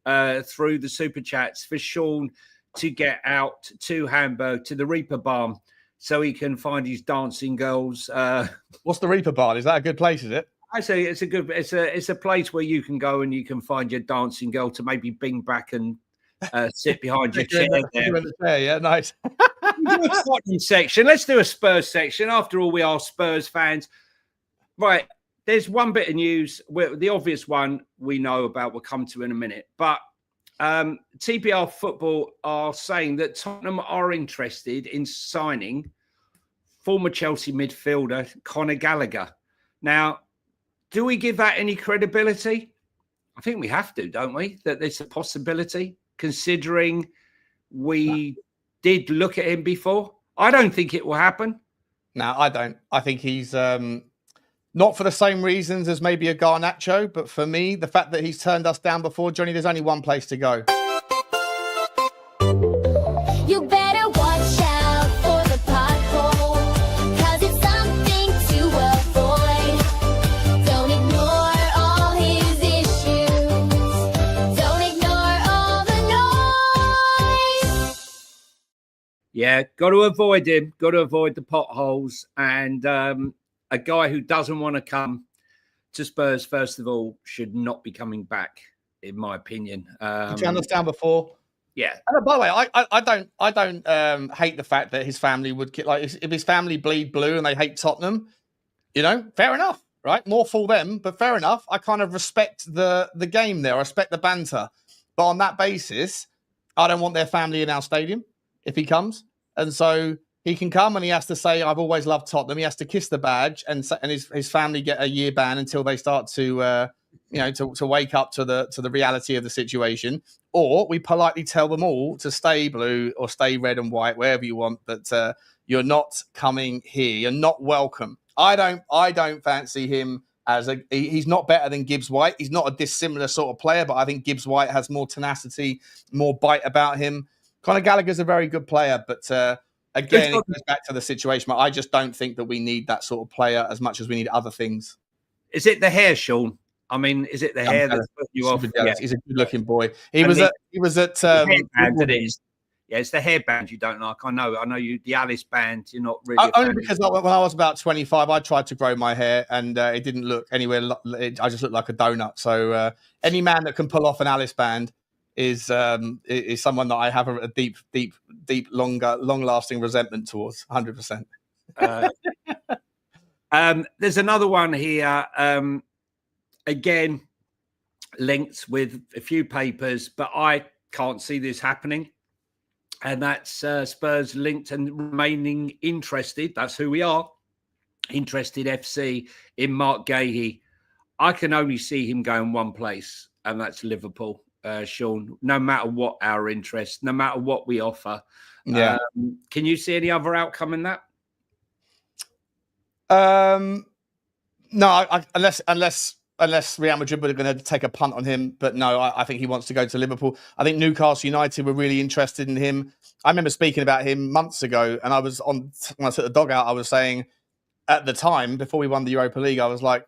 through the super chats for Sean to get out to Hamburg to the Reaper Barn so he can find his dancing girls. What's the Reaper Barn? Is that a good place? Is it? I say it's a place where you can go and you can find your dancing girl to maybe bing back and sit behind your chair there. Yeah, nice. Section. Let's do a Spurs section. After all, we are Spurs fans. Right. There's one bit of news. The obvious one we know about, we'll come to in a minute. But TPR Football are saying that Tottenham are interested in signing former Chelsea midfielder Conor Gallagher. Now, do we give that any credibility? I think we have to, don't we? That there's a possibility, considering we did look at him before. I don't think it will happen. No, I don't. I think he's not for the same reasons as maybe a Garnacho, but for me, the fact that he's turned us down before, Johnny, there's only one place to go. You better watch out for the pothole, 'cause it's something to avoid. Don't ignore all his issues. Don't ignore all the noise. Yeah, got to avoid him. Got to avoid the potholes. And a guy who doesn't want to come to Spurs, first of all, should not be coming back, in my opinion. Did you understand before? Yeah. And by the way, I don't hate the fact that his family would if his family bleed blue and they hate Tottenham, fair enough, right? More for them, but fair enough. I kind of respect the game there. I respect the banter, but on that basis, I don't want their family in our stadium if he comes, and so he can come and he has to say, I've always loved Tottenham. He has to kiss the badge and his family get a year ban until they start to wake up to the reality of the situation. Or we politely tell them all to stay blue or stay red and white, wherever you want, but you're not coming here. You're not welcome. I don't fancy him as he's not better than Gibbs White. He's not a dissimilar sort of player, but I think Gibbs White has more tenacity, more bite about him. Conor Gallagher's a very good player, but again, it goes back to the situation. I just don't think that we need that sort of player as much as we need other things. Is it the hair, Sean? I mean, is it the hair that's put you off? Yeah. He's a good-looking boy. He was at. It is. Yeah, it's the hairband you don't like. I know you. The Alice band, you're not really. Only because when I was about 25, I tried to grow my hair, and it didn't look anywhere. I just looked like a donut. So any man that can pull off an Alice band is someone that I have a deep, long-lasting resentment towards. 100%. There's another one here. Again, linked with a few papers, but I can't see this happening. And that's Spurs linked and remaining interested. That's who we are. Interested FC in Mark Gahey. I can only see him going one place, and that's Liverpool, Sean, no matter what our interest, no matter what we offer. Yeah. Can you see any other outcome in that? No, unless Real Madrid were going to take a punt on him. But no, I think he wants to go to Liverpool. I think Newcastle United were really interested in him. I remember speaking about him months ago, and when I took the dog out, I was saying at the time, before we won the Europa League, I was like,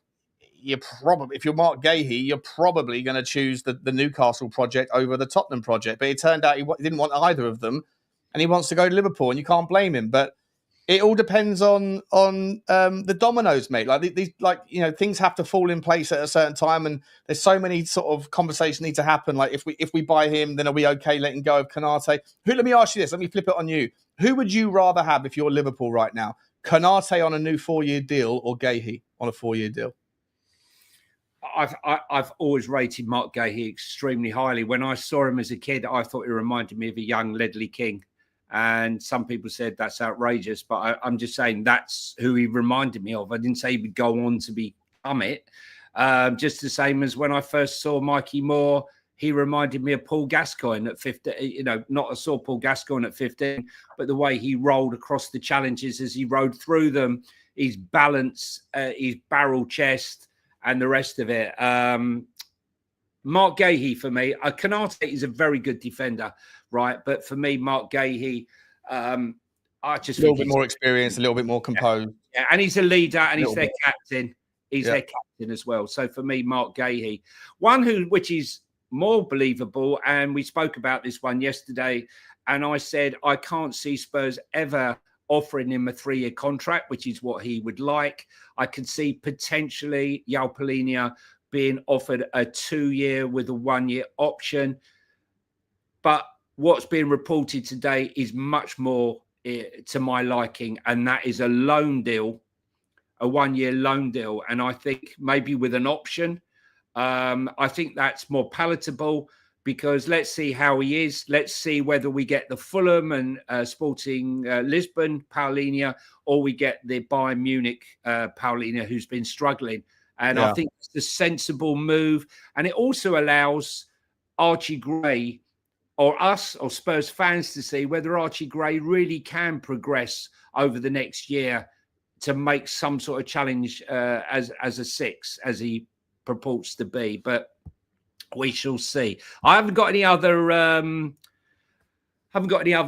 if you're Mark Gahey, you're probably going to choose the Newcastle project over the Tottenham project. But it turned out he didn't want either of them, and he wants to go to Liverpool, and you can't blame him. But It all depends on the dominoes, mate. Like these, like, you know, things have to fall in place at a certain time, and there's so many sort of conversations need to happen. Like if we buy him, then are we okay letting go of Konate? Let me ask you this. Let me flip it on you. Who would you rather have if you're Liverpool right now? Konate on a new 4-year deal or Gahey on a 4-year deal? I've always rated Mark Gahey extremely highly. When I saw him as a kid, I thought he reminded me of a young Ledley King. And some people said that's outrageous, but I'm just saying that's who he reminded me of. I didn't say he would go on to become it. Just the same as when I first saw Mikey Moore, he reminded me of Paul Gascoigne at 15. You know, not I saw Paul Gascoigne at 15, but the way he rolled across the challenges as he rode through them, his balance, his barrel chest, and the rest of it. Mark Gahey for me. Konate is a very good defender, right? But for me, Mark Gahey, I just a little bit more experienced, a little bit more composed. Yeah, and he's a leader, and he's their captain. He's their captain as well. So for me, Mark Gahey, which is more believable, and we spoke about this one yesterday, and I said I can't see Spurs ever offering him a 3-year contract, which is what he would like. I could see potentially João Palhinha being offered a 2-year with a 1-year option. But what's being reported today is much more to my liking, and that is a loan deal, a 1-year loan deal. And I think maybe with an option, I think that's more palatable, because let's see how he is. Let's see whether we get the Fulham and Sporting Lisbon Palhinha, or we get the Bayern Munich Palhinha, who's been struggling. And I think it's a sensible move. And it also allows Archie Gray or us or Spurs fans to see whether Archie Gray really can progress over the next year to make some sort of challenge as a 6, as he purports to be. But we shall see. I haven't got any other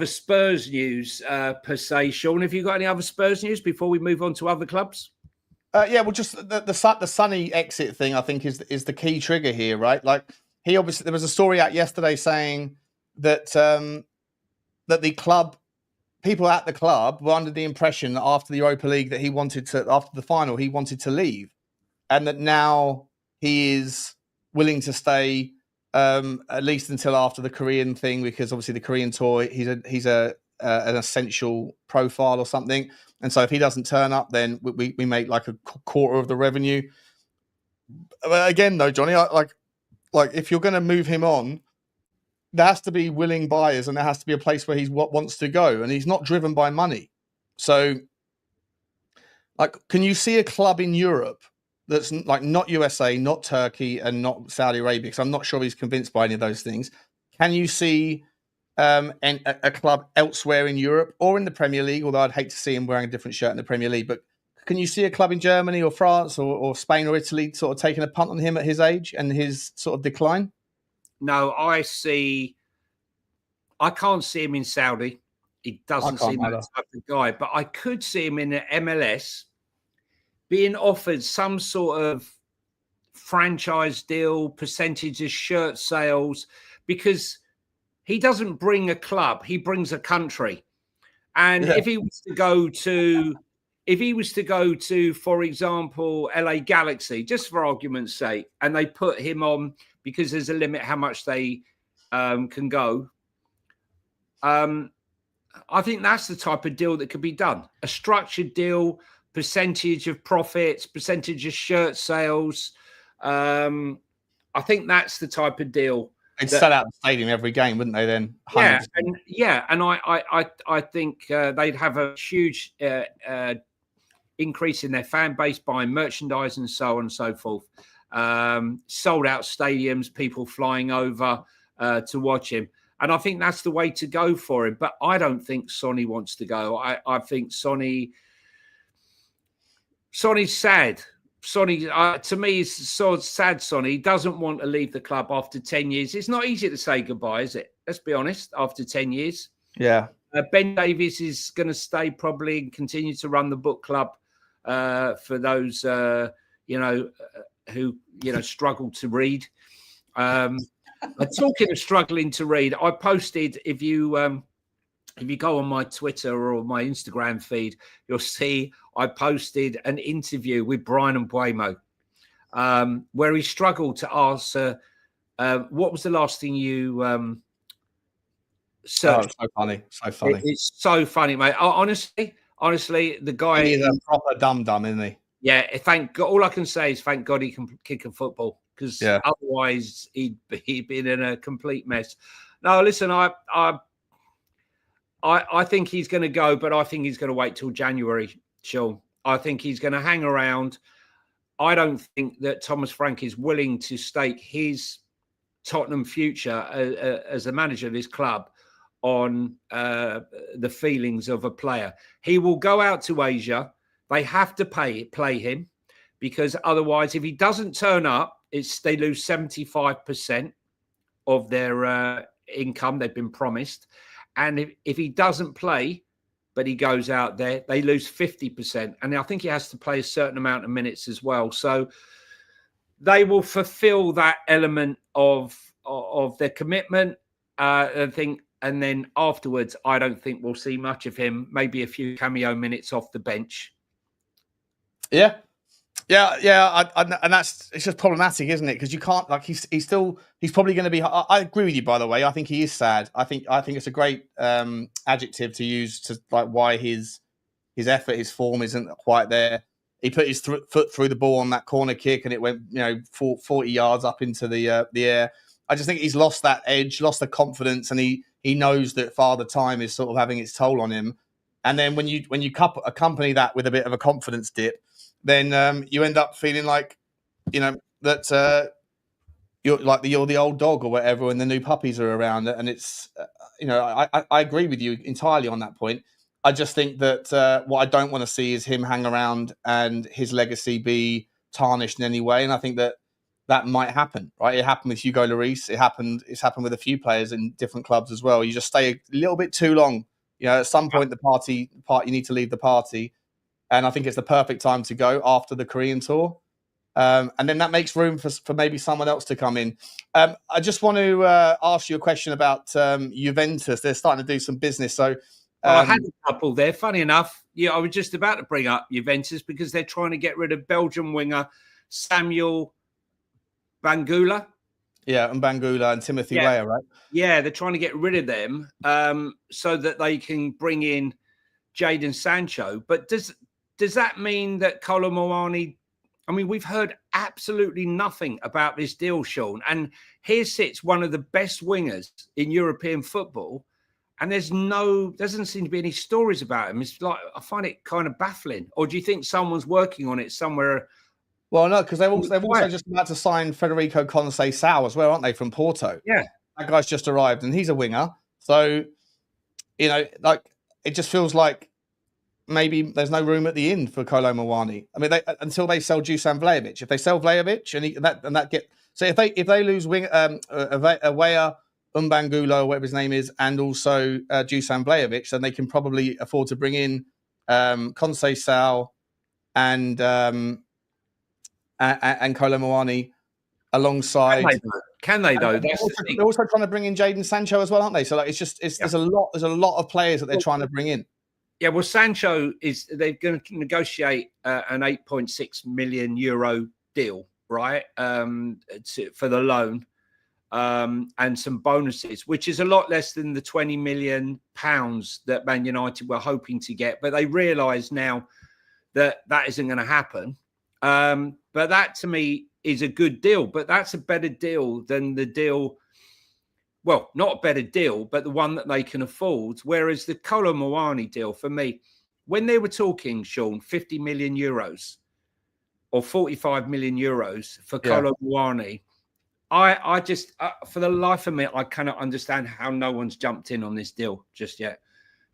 Spurs news per se. Sean, have you got any other Spurs news before we move on to other clubs? Yeah, well, just the Sonny exit thing, I think, is the key trigger here, right? Like, he obviously, there was a story out yesterday saying that that the club, people at the club, were under the impression that after the Europa League that after the final, he wanted to leave, and that now he is willing to stay at least until after the Korean thing, because obviously the Korean tour, he's an essential profile or something. And so if he doesn't turn up, then we make like a quarter of the revenue. But again, though, Johnny, like if you're going to move him on, there has to be willing buyers, and there has to be a place where he wants to go, and he's not driven by money. So, like, can you see a club in Europe that's like not USA, not Turkey, and not Saudi Arabia? Because I'm not sure he's convinced by any of those things. Can you see a club elsewhere in Europe or in the Premier League? Although I'd hate to see him wearing a different shirt in the Premier League. But can you see a club in Germany or France or Spain or Italy sort of taking a punt on him at his age and his sort of decline? No, I can't see him in Saudi. He doesn't seem that type of guy. But I could see him in the MLS being offered some sort of franchise deal, percentage of shirt sales, because he doesn't bring a club, he brings a country. And if he was to go to, for example, LA Galaxy, just for argument's sake, and they put him on because there's a limit how much they can go, I think that's the type of deal that could be done. A structured deal, percentage of profits, percentage of shirt sales. I think that's the type of deal. They'd sell out the stadium every game, wouldn't they? Then, 100%. And I think they'd have a huge increase in their fan base, buying merchandise and so on and so forth. Sold out stadiums, people flying over to watch him, and I think that's the way to go for him. But I don't think Sonny wants to go. I think Sonny's sad. Sonny, to me, is so sad. Sonny doesn't want to leave the club after 10 years. It's not easy to say goodbye, is it? Let's be honest. After 10 years, yeah. Ben Davies is going to stay probably and continue to run the book club for those who struggle to read. Talking of struggling to read, I posted, if you if you go on my Twitter or my Instagram feed, you'll see I posted an interview with Brian Mbuemo, where he struggled to answer, what was the last thing you searched? Oh, so funny. So funny. It's so funny, mate. Honestly, the guy is a proper dum-dum, isn't he? Yeah, thank God. All I can say is thank God he can kick a football, because otherwise he'd been in a complete mess. No, listen, I think he's going to go, but I think he's going to wait till January, Sean. I think he's going to hang around. I don't think that Thomas Frank is willing to stake his Tottenham future as a manager of his club on the feelings of a player. He will go out to Asia. They have to play him, because otherwise, if he doesn't turn up, they lose 75% of their income they've been promised. And if he doesn't play, but he goes out there, they lose 50%. And I think he has to play a certain amount of minutes as well. So they will fulfill that element of their commitment, I think. And then afterwards, I don't think we'll see much of him. Maybe a few cameo minutes off the bench. Yeah. And it's just problematic, isn't it? Because you can't, like, he's probably going to be. I agree with you, by the way. I think he is sad. I think it's a great adjective to use to like why his effort, his form isn't quite there. He put his foot through the ball on that corner kick, and it went 40 yards up into the air. I just think he's lost that edge, lost the confidence, and he knows that Father Time is sort of having its toll on him. And then when you accompany that with a bit of a confidence dip, then you end up feeling like, that you're the old dog or whatever, when the new puppies are around. And it's, I agree with you entirely on that point. I just think that what I don't want to see is him hang around and his legacy be tarnished in any way. And I think that might happen, right? It happened with Hugo Lloris. It's happened with a few players in different clubs as well. You just stay a little bit too long. At some point, you need to leave the party. And I think it's the perfect time to go after the Korean tour. And then that makes room for maybe someone else to come in. I just want to ask you a question about Juventus. They're starting to do some business. So I had a couple there. Funny enough, I was just about to bring up Juventus because they're trying to get rid of Belgian winger Samuel Bangula. Yeah, and Bangula and Timothy Weah, right? Yeah, they're trying to get rid of them so that they can bring in Jadon Sancho. But does that mean that Kolo Muani? I mean, we've heard absolutely nothing about this deal, Sean. And here sits one of the best wingers in European football, and doesn't seem to be any stories about him. It's like, I find it kind of baffling. Or do you think someone's working on it somewhere? Well, no, because they've also just about to sign Federico Conceição as well, aren't they, from Porto? Yeah. That guy's just arrived, and he's a winger. So, like, it just feels like maybe there's no room at the inn for Kolo Muani. I mean, until they sell Dusan Vlahovic. If they sell Vlahovic, if they lose Weah, Bangula, or whatever his name is, and also Dusan Vlahovic, then they can probably afford to bring in Conceição and Kolo Muani alongside. Can they though? They're also trying to bring in Jadon Sancho as well, aren't they? So like, there's a lot of players that they're trying to bring in. Yeah, well, Sancho they're going to negotiate an 8.6 million euro deal, right? For the loan and some bonuses, which is a lot less than the 20 million pounds that Man United were hoping to get. But they realise now that isn't going to happen. But that to me is a good deal, but that's a better deal than the deal. Well, not a better deal, but the one that they can afford. Whereas the Kolo Muani deal, for me, when they were talking, Sean, 50 million euros or 45 million euros for Kolo Muani, I just, for the life of me, I cannot understand how no one's jumped in on this deal just yet.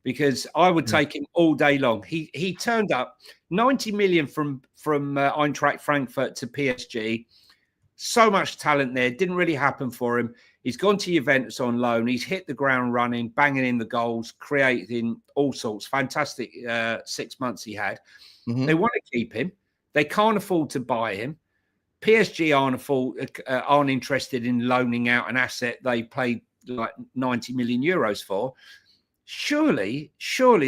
Because I would take him all day long. He turned up 90 million from Eintracht Frankfurt to PSG. So much talent there. Didn't really happen for him. He's gone to Juventus on loan. He's hit the ground running, banging in the goals, creating all sorts. Fantastic 6 months he had. Mm-hmm. They want to keep him. They can't afford to buy him. PSG aren't interested in loaning out an asset they paid like 90 million euros for. surely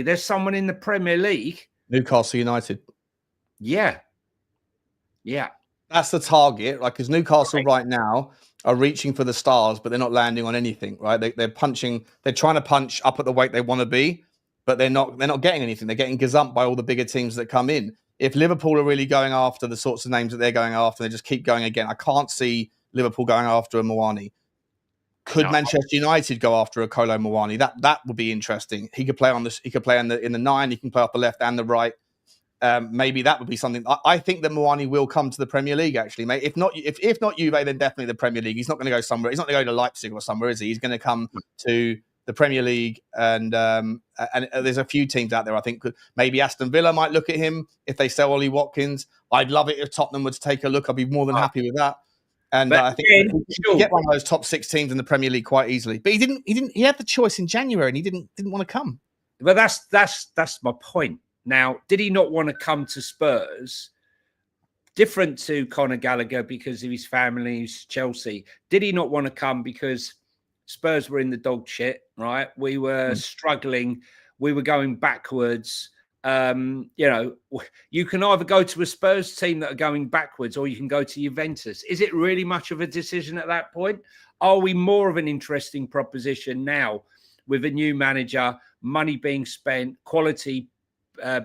there's someone in the Premier League. Newcastle United. Yeah. That's the target, right? Because Newcastle right now are reaching for the stars, but they're not landing on anything, right? They're trying to punch up at the weight they want to be, but they're not getting anything. They're getting gazumped by all the bigger teams that come in. If Liverpool are really going after the sorts of names that they're going after, they just keep going again. I can't see Liverpool going after a Mawani. Could Manchester United go after a Kolo Mawani? That would be interesting. He could play on this. He could play in the 9. He can play off the left and the right. Maybe that would be something. I think that Mawani will come to the Premier League, actually, mate. If not Juve, then definitely the Premier League. He's not going to go somewhere. He's not going to go to Leipzig or somewhere, is he? He's going to come to the Premier League, and there's a few teams out there. I think maybe Aston Villa might look at him if they sell Ollie Watkins. I'd love it if Tottenham were to take a look. I'd be more than happy with that. And I think he could get one of those top 6 teams in the Premier League quite easily. But he didn't. He had the choice in January, and he didn't want to come. But that's my point. Now, did he not want to come to Spurs? Different to Conor Gallagher because of his family, his Chelsea. Did he not want to come because Spurs were in the dog shit, right? We were struggling. We were going backwards. You can either go to a Spurs team that are going backwards or you can go to Juventus. Is it really much of a decision at that point? Are we more of an interesting proposition now with a new manager, money being spent, quality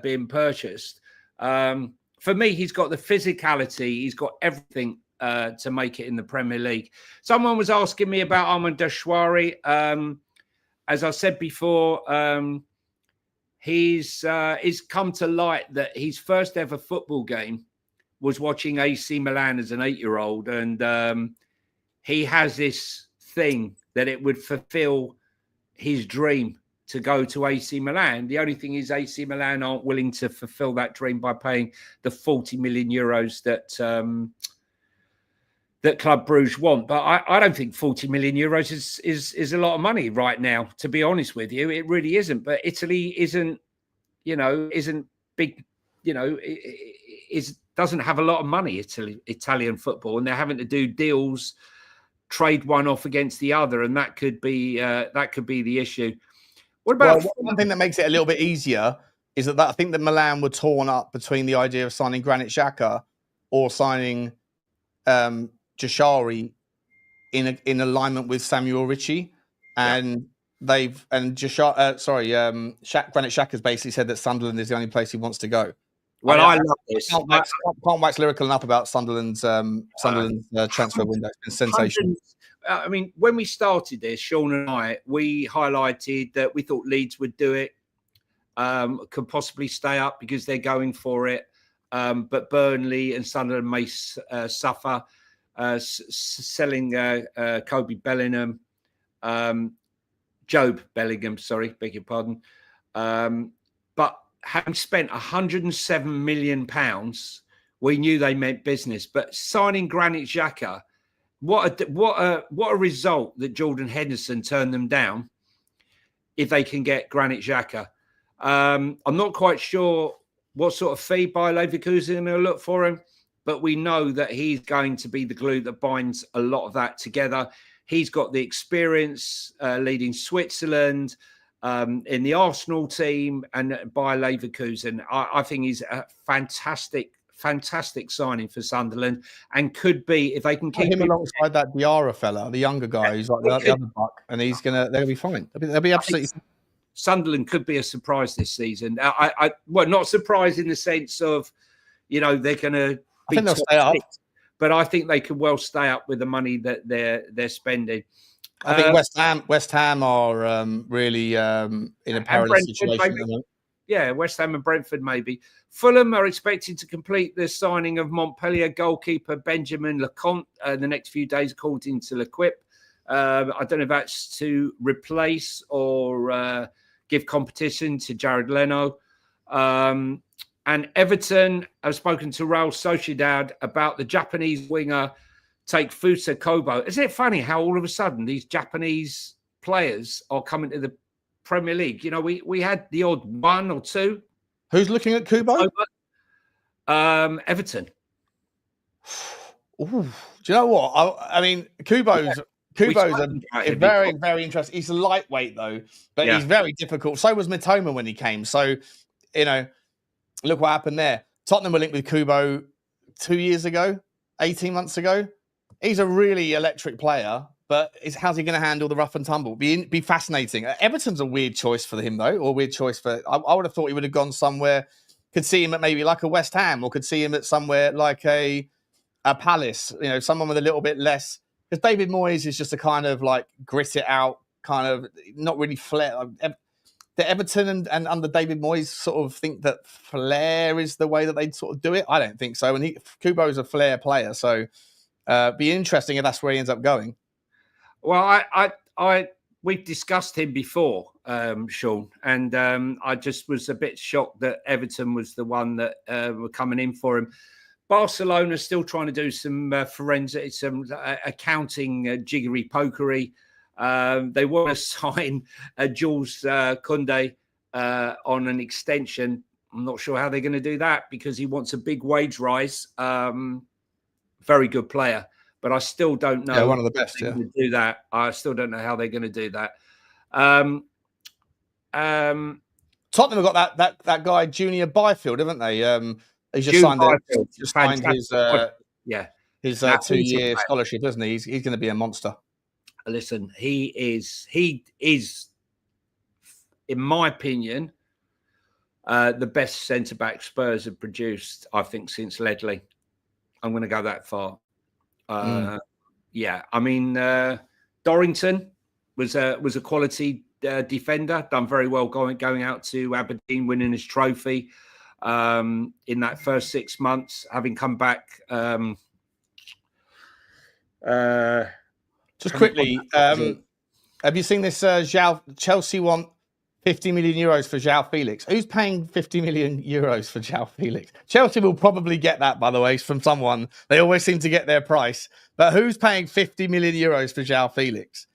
being purchased? For me, he's got the physicality. He's got everything to make it in the Premier League. Someone was asking me about Armand Deshwari. As I said before, he's come to light that his first ever football game was watching AC Milan as an 8-year-old. And he has this thing that it would fulfill his dream to go to AC Milan. The only thing is AC Milan aren't willing to fulfill that dream by paying the 40 million euros that Club Brugge want. But I don't think 40 million euros is a lot of money right now, to be honest with you. It really isn't. But Italy isn't big, doesn't have a lot of money, Italian football, and they're having to do deals, trade one off against the other, and that could be the issue. What about one thing that makes it a little bit easier is that I think that Milan were torn up between the idea of signing Granit Xhaka or signing Jashari in alignment with Samuel Ritchie, and Granit Xhaka has basically said that Sunderland is the only place he wants to go. Well, I love this. Can't wax lyrical enough about Sunderland's transfer window. It's been sensational. I mean, when we started this, Sean and I, we highlighted that we thought Leeds would do it, could possibly stay up because they're going for it. But Burnley and Sunderland may suffer, selling Kobe Bellingham, Job Bellingham, sorry, beg your pardon. But having spent £107 million, we knew they meant business. But signing Granit Xhaka, what a result that Jordan Henderson turned them down if they can get Granit Xhaka. I'm not quite sure what sort of fee Bayer Leverkusen are going to look for him, but we know that he's going to be the glue that binds a lot of that together. He's got the experience leading Switzerland in the Arsenal team and Bayer Leverkusen. I think he's a fantastic signing for Sunderland, and could be, if they can keep him alongside that Diarra fella, the younger guy who's like the other buck, and they'll be fine. They'll be absolutely. Sunderland could be a surprise this season. Well, not surprise in the sense of, they're going to. I think they'll stay up, but I think they could well stay up with the money that they're spending. I think West Ham are really in a perilous situation. Yeah, West Ham and Brentford maybe. Fulham are expected to complete the signing of Montpellier goalkeeper Benjamin Lecomte in the next few days, according to L'Equipe. I don't know if that's to replace or give competition to Jared Leno. And Everton have spoken to Real Sociedad about the Japanese winger Takefusa Kobo. Isn't it funny how all of a sudden these Japanese players are coming to the Premier League? We had the odd one or two. Who's looking at Kubo? Everton. Ooh, do you know what? I mean, Kubo's Kubo's a very, very interesting. He's a lightweight though, but he's very difficult. So was Mitoma when he came. So, look what happened there. Tottenham were linked with Kubo 2 years ago, 18 months ago. He's a really electric player, but how's he going to handle the rough and tumble? Be fascinating. Everton's a weird choice for him though, or a weird choice for. I would have thought he would have gone somewhere. Could see him at maybe like a West Ham, or could see him at somewhere like a Palace. Someone with a little bit less. Because David Moyes is just a kind of like grit it out, kind of not really flair. The Everton and under David Moyes sort of think that flair is the way that they sort of do it. I don't think so. And Kubo is a flair player, so be interesting if that's where he ends up going. Well, we've discussed him before, Sean, and I just was a bit shocked that Everton was the one that were coming in for him. Barcelona still trying to do some forensic, some accounting jiggery pokery. They want to sign Jules Koundé on an extension. I'm not sure how they're going to do that because he wants a big wage rise. Very good player, but I still don't know. Yeah, one of the best. To do that. I still don't know how they're going to do that. Tottenham have got that guy Junior Byfield, haven't they? He's just signed his 2-year scholarship, isn't he? He's going to be a monster. Listen, he is, in my opinion, the best centre-back Spurs have produced, I think, since Ledley. I'm going to go that far. Yeah, I mean, Dorrington was a quality defender, done very well going out to Aberdeen, winning his trophy in that first 6 months, having come back. Just quickly, have you seen this? Chelsea want 50 million euros for João Felix. Who's paying 50 million euros for João Felix? Chelsea will probably get that, by the way, from someone. They always seem to get their price. But who's paying 50 million euros for João Felix?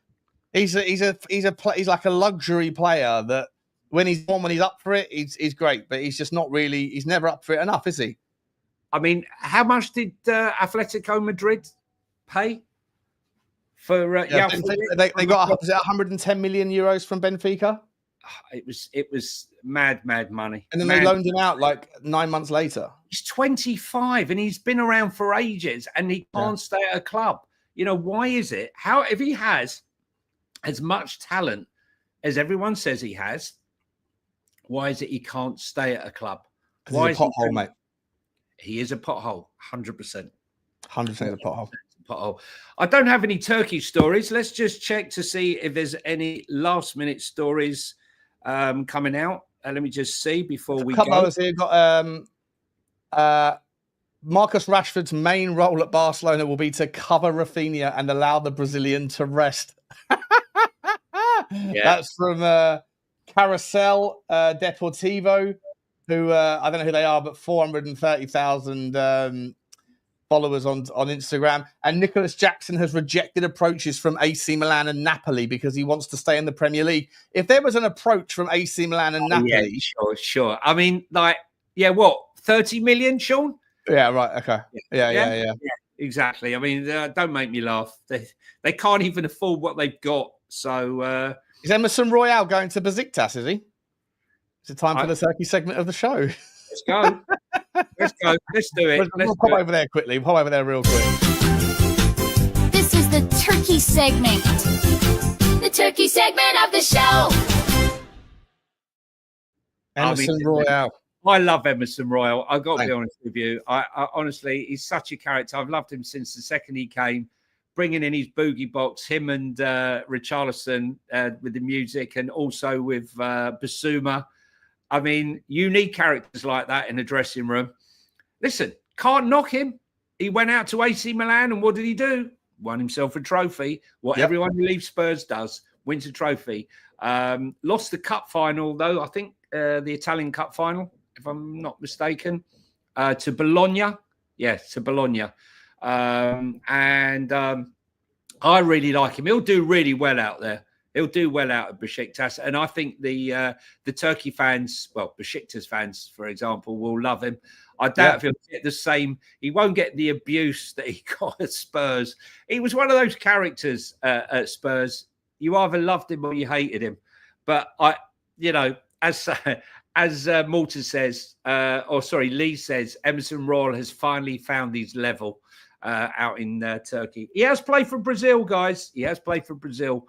He's like a luxury player that when he's up for it, he's great. But he's just not really. He's never up for it enough, is he? I mean, how much did Atletico Madrid pay for João Felix? They got 110 million euros from Benfica. It was mad money. And then they loaned him out like 9 months later. He's 25 and he's been around for ages and he can't stay at a club. Why is it? How, if he has as much talent as everyone says he has, why is it he can't stay at a club? Why is he a pothole, mate? He is a pothole, 100%. 100% a pothole. Pothole. I don't have any Turkey stories. Let's just check to see if there's any last-minute stories coming out. Let me just see before we go. A couple others here. Got Marcus Rashford's main role at Barcelona will be to cover Rafinha and allow the Brazilian to rest. That's from Carousel Deportivo, who I don't know who they are, but 430,000 followers on Instagram. And Nicholas Jackson has rejected approaches from AC Milan and Napoli because he wants to stay in the Premier League. If there was an approach from AC Milan and Napoli... Yeah, sure. I mean, what, 30 million, Sean? Yeah, right, okay. Yeah. Exactly. I mean, don't make me laugh. They can't even afford what they've got. So... is Emerson Royale going to Besiktas, is he? Is it time for the Turkey segment of the show? Let's go. Let's do it. We'll pop over there quickly. We'll pop over there real quick. This is the Turkey segment. The Turkey segment of the show. Emerson Royale. I love Emerson Royale. I've got to be honest with you. I honestly, he's such a character. I've loved him since the second he came, bringing in his boogie box, him and Richarlison with the music, and also with Basuma. I mean, unique characters like that in the dressing room. Listen, can't knock him. He went out to AC Milan, and what did he do? Won himself a trophy. What everyone who leaves Spurs does, wins a trophy. Lost the cup final, though, I think the Italian cup final, if I'm not mistaken, to Bologna. Yes, to Bologna. I really like him. He'll do really well out there. He'll do well out of Besiktas, and I think the Turkey fans, well, Besiktas fans, for example, will love him. I doubt if he'll get the same. He won't get the abuse that he got at Spurs. He was one of those characters at Spurs. You either loved him or you hated him. But as Malta says, Lee says, Emerson Royal has finally found his level out in Turkey. He has played for Brazil, guys. He has played for Brazil.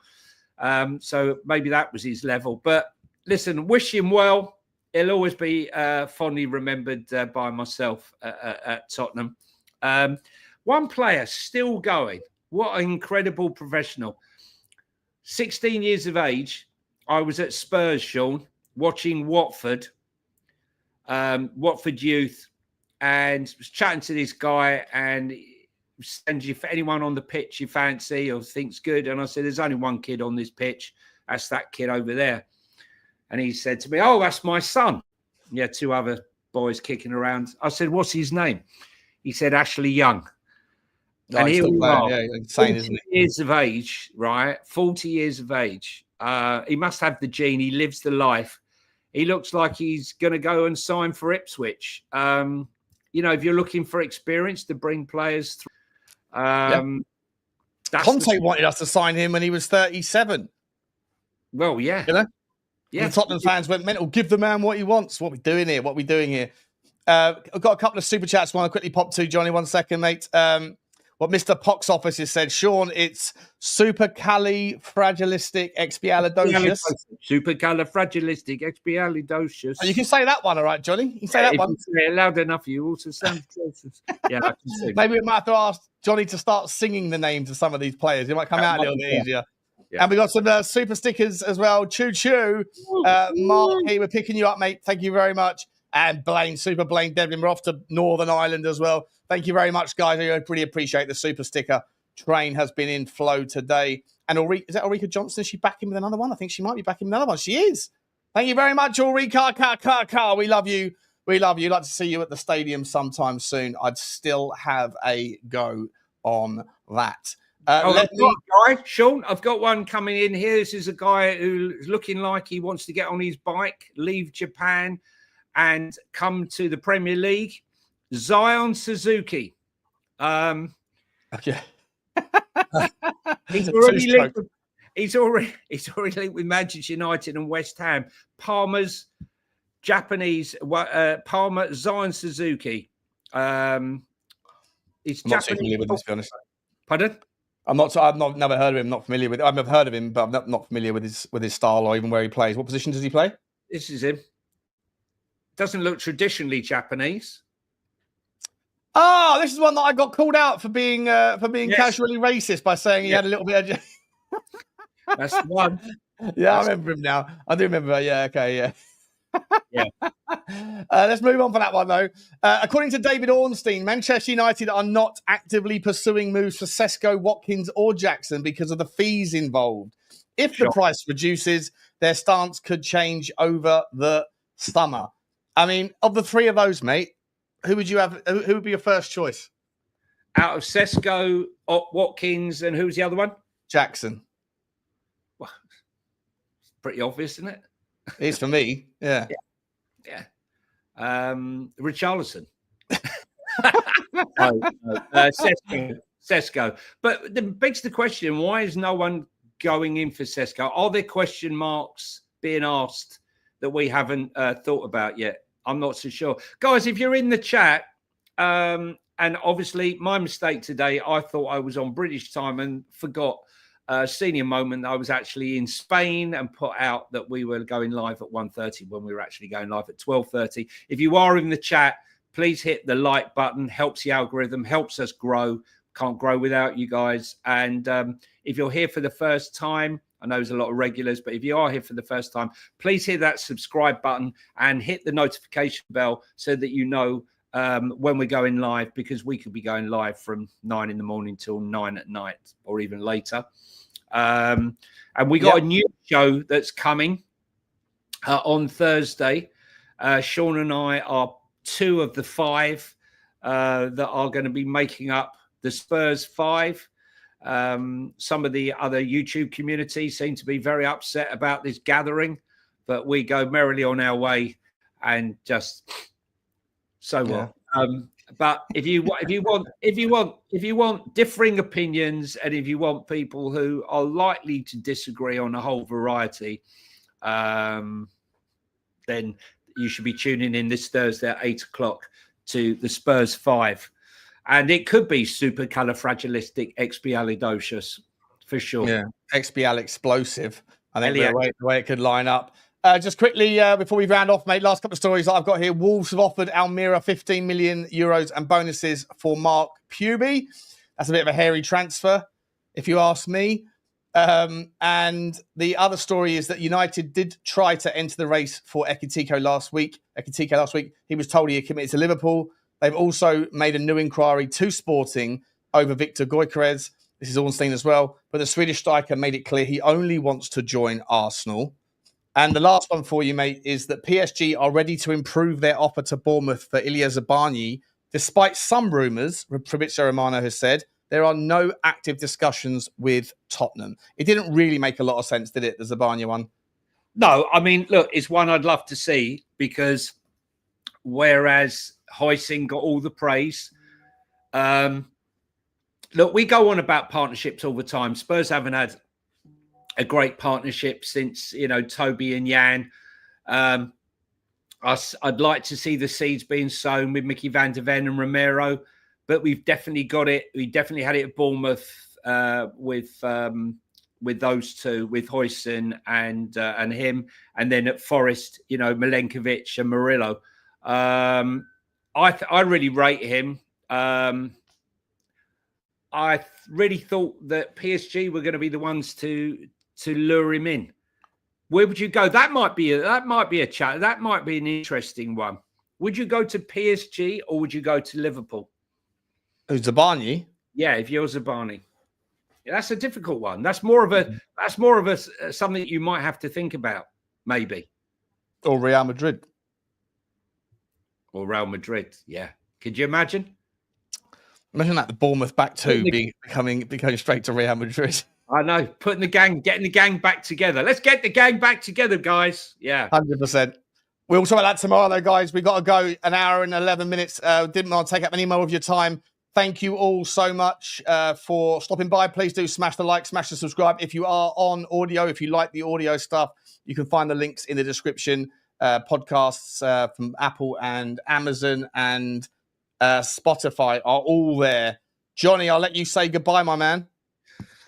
So maybe that was his level. But listen, wish him well. He'll always be fondly remembered by myself at Tottenham. One player still going. What an incredible professional. 16 years of age, I was at Spurs, Sean, watching Watford youth, and was chatting to this guy, and sends you for anyone on the pitch you fancy or think's good. And I said, there's only one kid on this pitch. That's that kid over there. And he said to me, oh, that's my son. Yeah, two other boys kicking around. I said, what's his name? He said, Ashley Young. No, and here we are, insane, 40 years of age, right? 40 years of age. He must have the gene. He lives the life. He looks like he's going to go and sign for Ipswich. If you're looking for experience to bring players through, Conte wanted us to sign him when he was 37. Well, yeah. The Tottenham fans went mental. Give the man what he wants. What are we doing here? I've got a couple of super chats I want to quickly pop to, Johnny. 1 second, mate. What Mr. Pox Office has said, Sean, it's supercalifragilisticexpialidocious. Supercalifragilisticexpialidocious. You can say that one, all right, Johnny? You can say that one. If you say it loud enough, you also sound close. Yeah, I can see. Maybe we might have to ask Johnny to start singing the names of some of these players. It might come out a little bit easier. Yeah. And we got some super stickers as well. Choo. Mark, hey, we're picking you up, mate. Thank you very much. And Blaine, Super Blaine Devlin, we're off to Northern Ireland as well. Thank you very much, guys. I really appreciate the super sticker. Train has been in flow today. And is that Ulrika Johnson? Is she back in with another one? I think she might be back in with another one. She is. Thank you very much, Ulrika. We love you. We love you. Like to see you at the stadium sometime soon. I'd still have a go on that. Sean, I've got one coming in here. This is a guy who's looking like he wants to get on his bike, leave Japan, and come to the Premier League. Zion Suzuki. Okay. He's already linked with Manchester United and West Ham. Palmer's Japanese. Palmer Zion Suzuki. He's I'm Japanese. Not too familiar with him, to be honest. Pardon? I've never heard of him. Not familiar with. I've heard of him, but I'm not familiar with his style or even where he plays. What position does he play? This is him. Doesn't look traditionally Japanese. Oh, this is one that I got called out for being casually racist by saying he had a little bit of. That's the one. I remember him now. I do remember. Yeah. Okay. Yeah. Yeah. Let's move on for that one, though. According to David Ornstein, Manchester United are not actively pursuing moves for Sesko, Watkins, or Jackson because of the fees involved. If the price reduces, their stance could change over the summer. I mean, of the three of those, mate, who would you have? Who would be your first choice? Out of Sesko, Watkins, and who's the other one? Jackson. Well, it's pretty obvious, isn't it? It is for me. Yeah. Richarlison. Sesko. But it begs the question, why is no one going in for Sesko? Are there question marks being asked that we haven't thought about yet? I'm not so sure. Guys, if you're in the chat, and obviously my mistake today, I thought I was on British time and forgot a senior moment that I was actually in Spain and put out that we were going live at 1:30 when we were actually going live at 12:30. If you are in the chat, please hit the like button. Helps the algorithm, helps us grow. Can't grow without you guys. And if you're here for the first time, I know there's a lot of regulars, but if you are here for the first time, please hit that subscribe button and hit the notification bell so that you know when we're going live, because we could be going live from 9 in the morning till 9 at night or even later. And we got a new show that's coming on Thursday. Sean and I are 2 of the 5 that are going to be making up the Spurs 5. Some of the other YouTube communities seem to be very upset about this gathering, but we go merrily on our way and just so what. But if you want differing opinions, and if you want people who are likely to disagree on a whole variety, then you should be tuning in this Thursday at 8:00 to the Spurs 5. And it could be supercalifragilisticexpialidocious for sure. Yeah, XBL explosive. I think the way it could line up. Just quickly, before we round off, mate, last couple of stories that I've got here. Wolves have offered Almira 15 million euros and bonuses for Mark Puby. That's a bit of a hairy transfer, if you ask me. And the other story is that United did try to enter the race for Ekitike last week. He was told he had committed to Liverpool. They've also made a new inquiry to Sporting over Victor Gyökeres. This is Ornstein as well. But the Swedish striker made it clear he only wants to join Arsenal. And the last one for you, mate, is that PSG are ready to improve their offer to Bournemouth for Ilya Zabarnyi. Despite some rumours, Fabrizio Romano has said, there are no active discussions with Tottenham. It didn't really make a lot of sense, did it, the Zabarnyi one? No, I mean, look, it's one I'd love to see because whereas Huijsen got all the praise, look, we go on about partnerships all the time. Spurs haven't had a great partnership since, Toby and Jan. I'd like to see the seeds being sown with Mickey van der Ven and Romero, but we've definitely got it. We definitely had it at Bournemouth with those two, with Huijsen and him, and then at Forest, Milenkovic and Murillo. I really rate him. I really thought that PSG were going to be the ones to lure him in. Where would you go? That might be a chat. That might be an interesting one. Would you go to PSG or would you go to Liverpool? Who's Zabarnyi? Yeah, if you're Zabarnyi. Yeah, that's a difficult one. That's more of a something that you might have to think about, maybe. Or Real Madrid. Yeah. Could you imagine? Imagine that, the Bournemouth back two becoming straight to Real Madrid. I know, getting the gang back together. Let's get the gang back together, guys. Yeah. 100%. We'll talk about that tomorrow, though, guys. We've got to go an hour and 11 minutes. Didn't want to take up any more of your time. Thank you all so much for stopping by. Please do smash the like, smash the subscribe. If you are on audio, if you like the audio stuff, you can find the links in the description. Podcasts from Apple and Amazon and Spotify are all there. Johnny, I'll let you say goodbye, my man.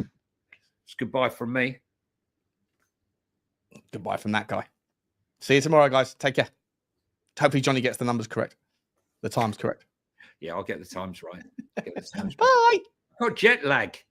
It's goodbye from me. Goodbye from that guy. See you tomorrow, guys. Take care. Hopefully Johnny gets the numbers correct. The times correct. Yeah, I'll get the times right. Bye. I've got jet lag.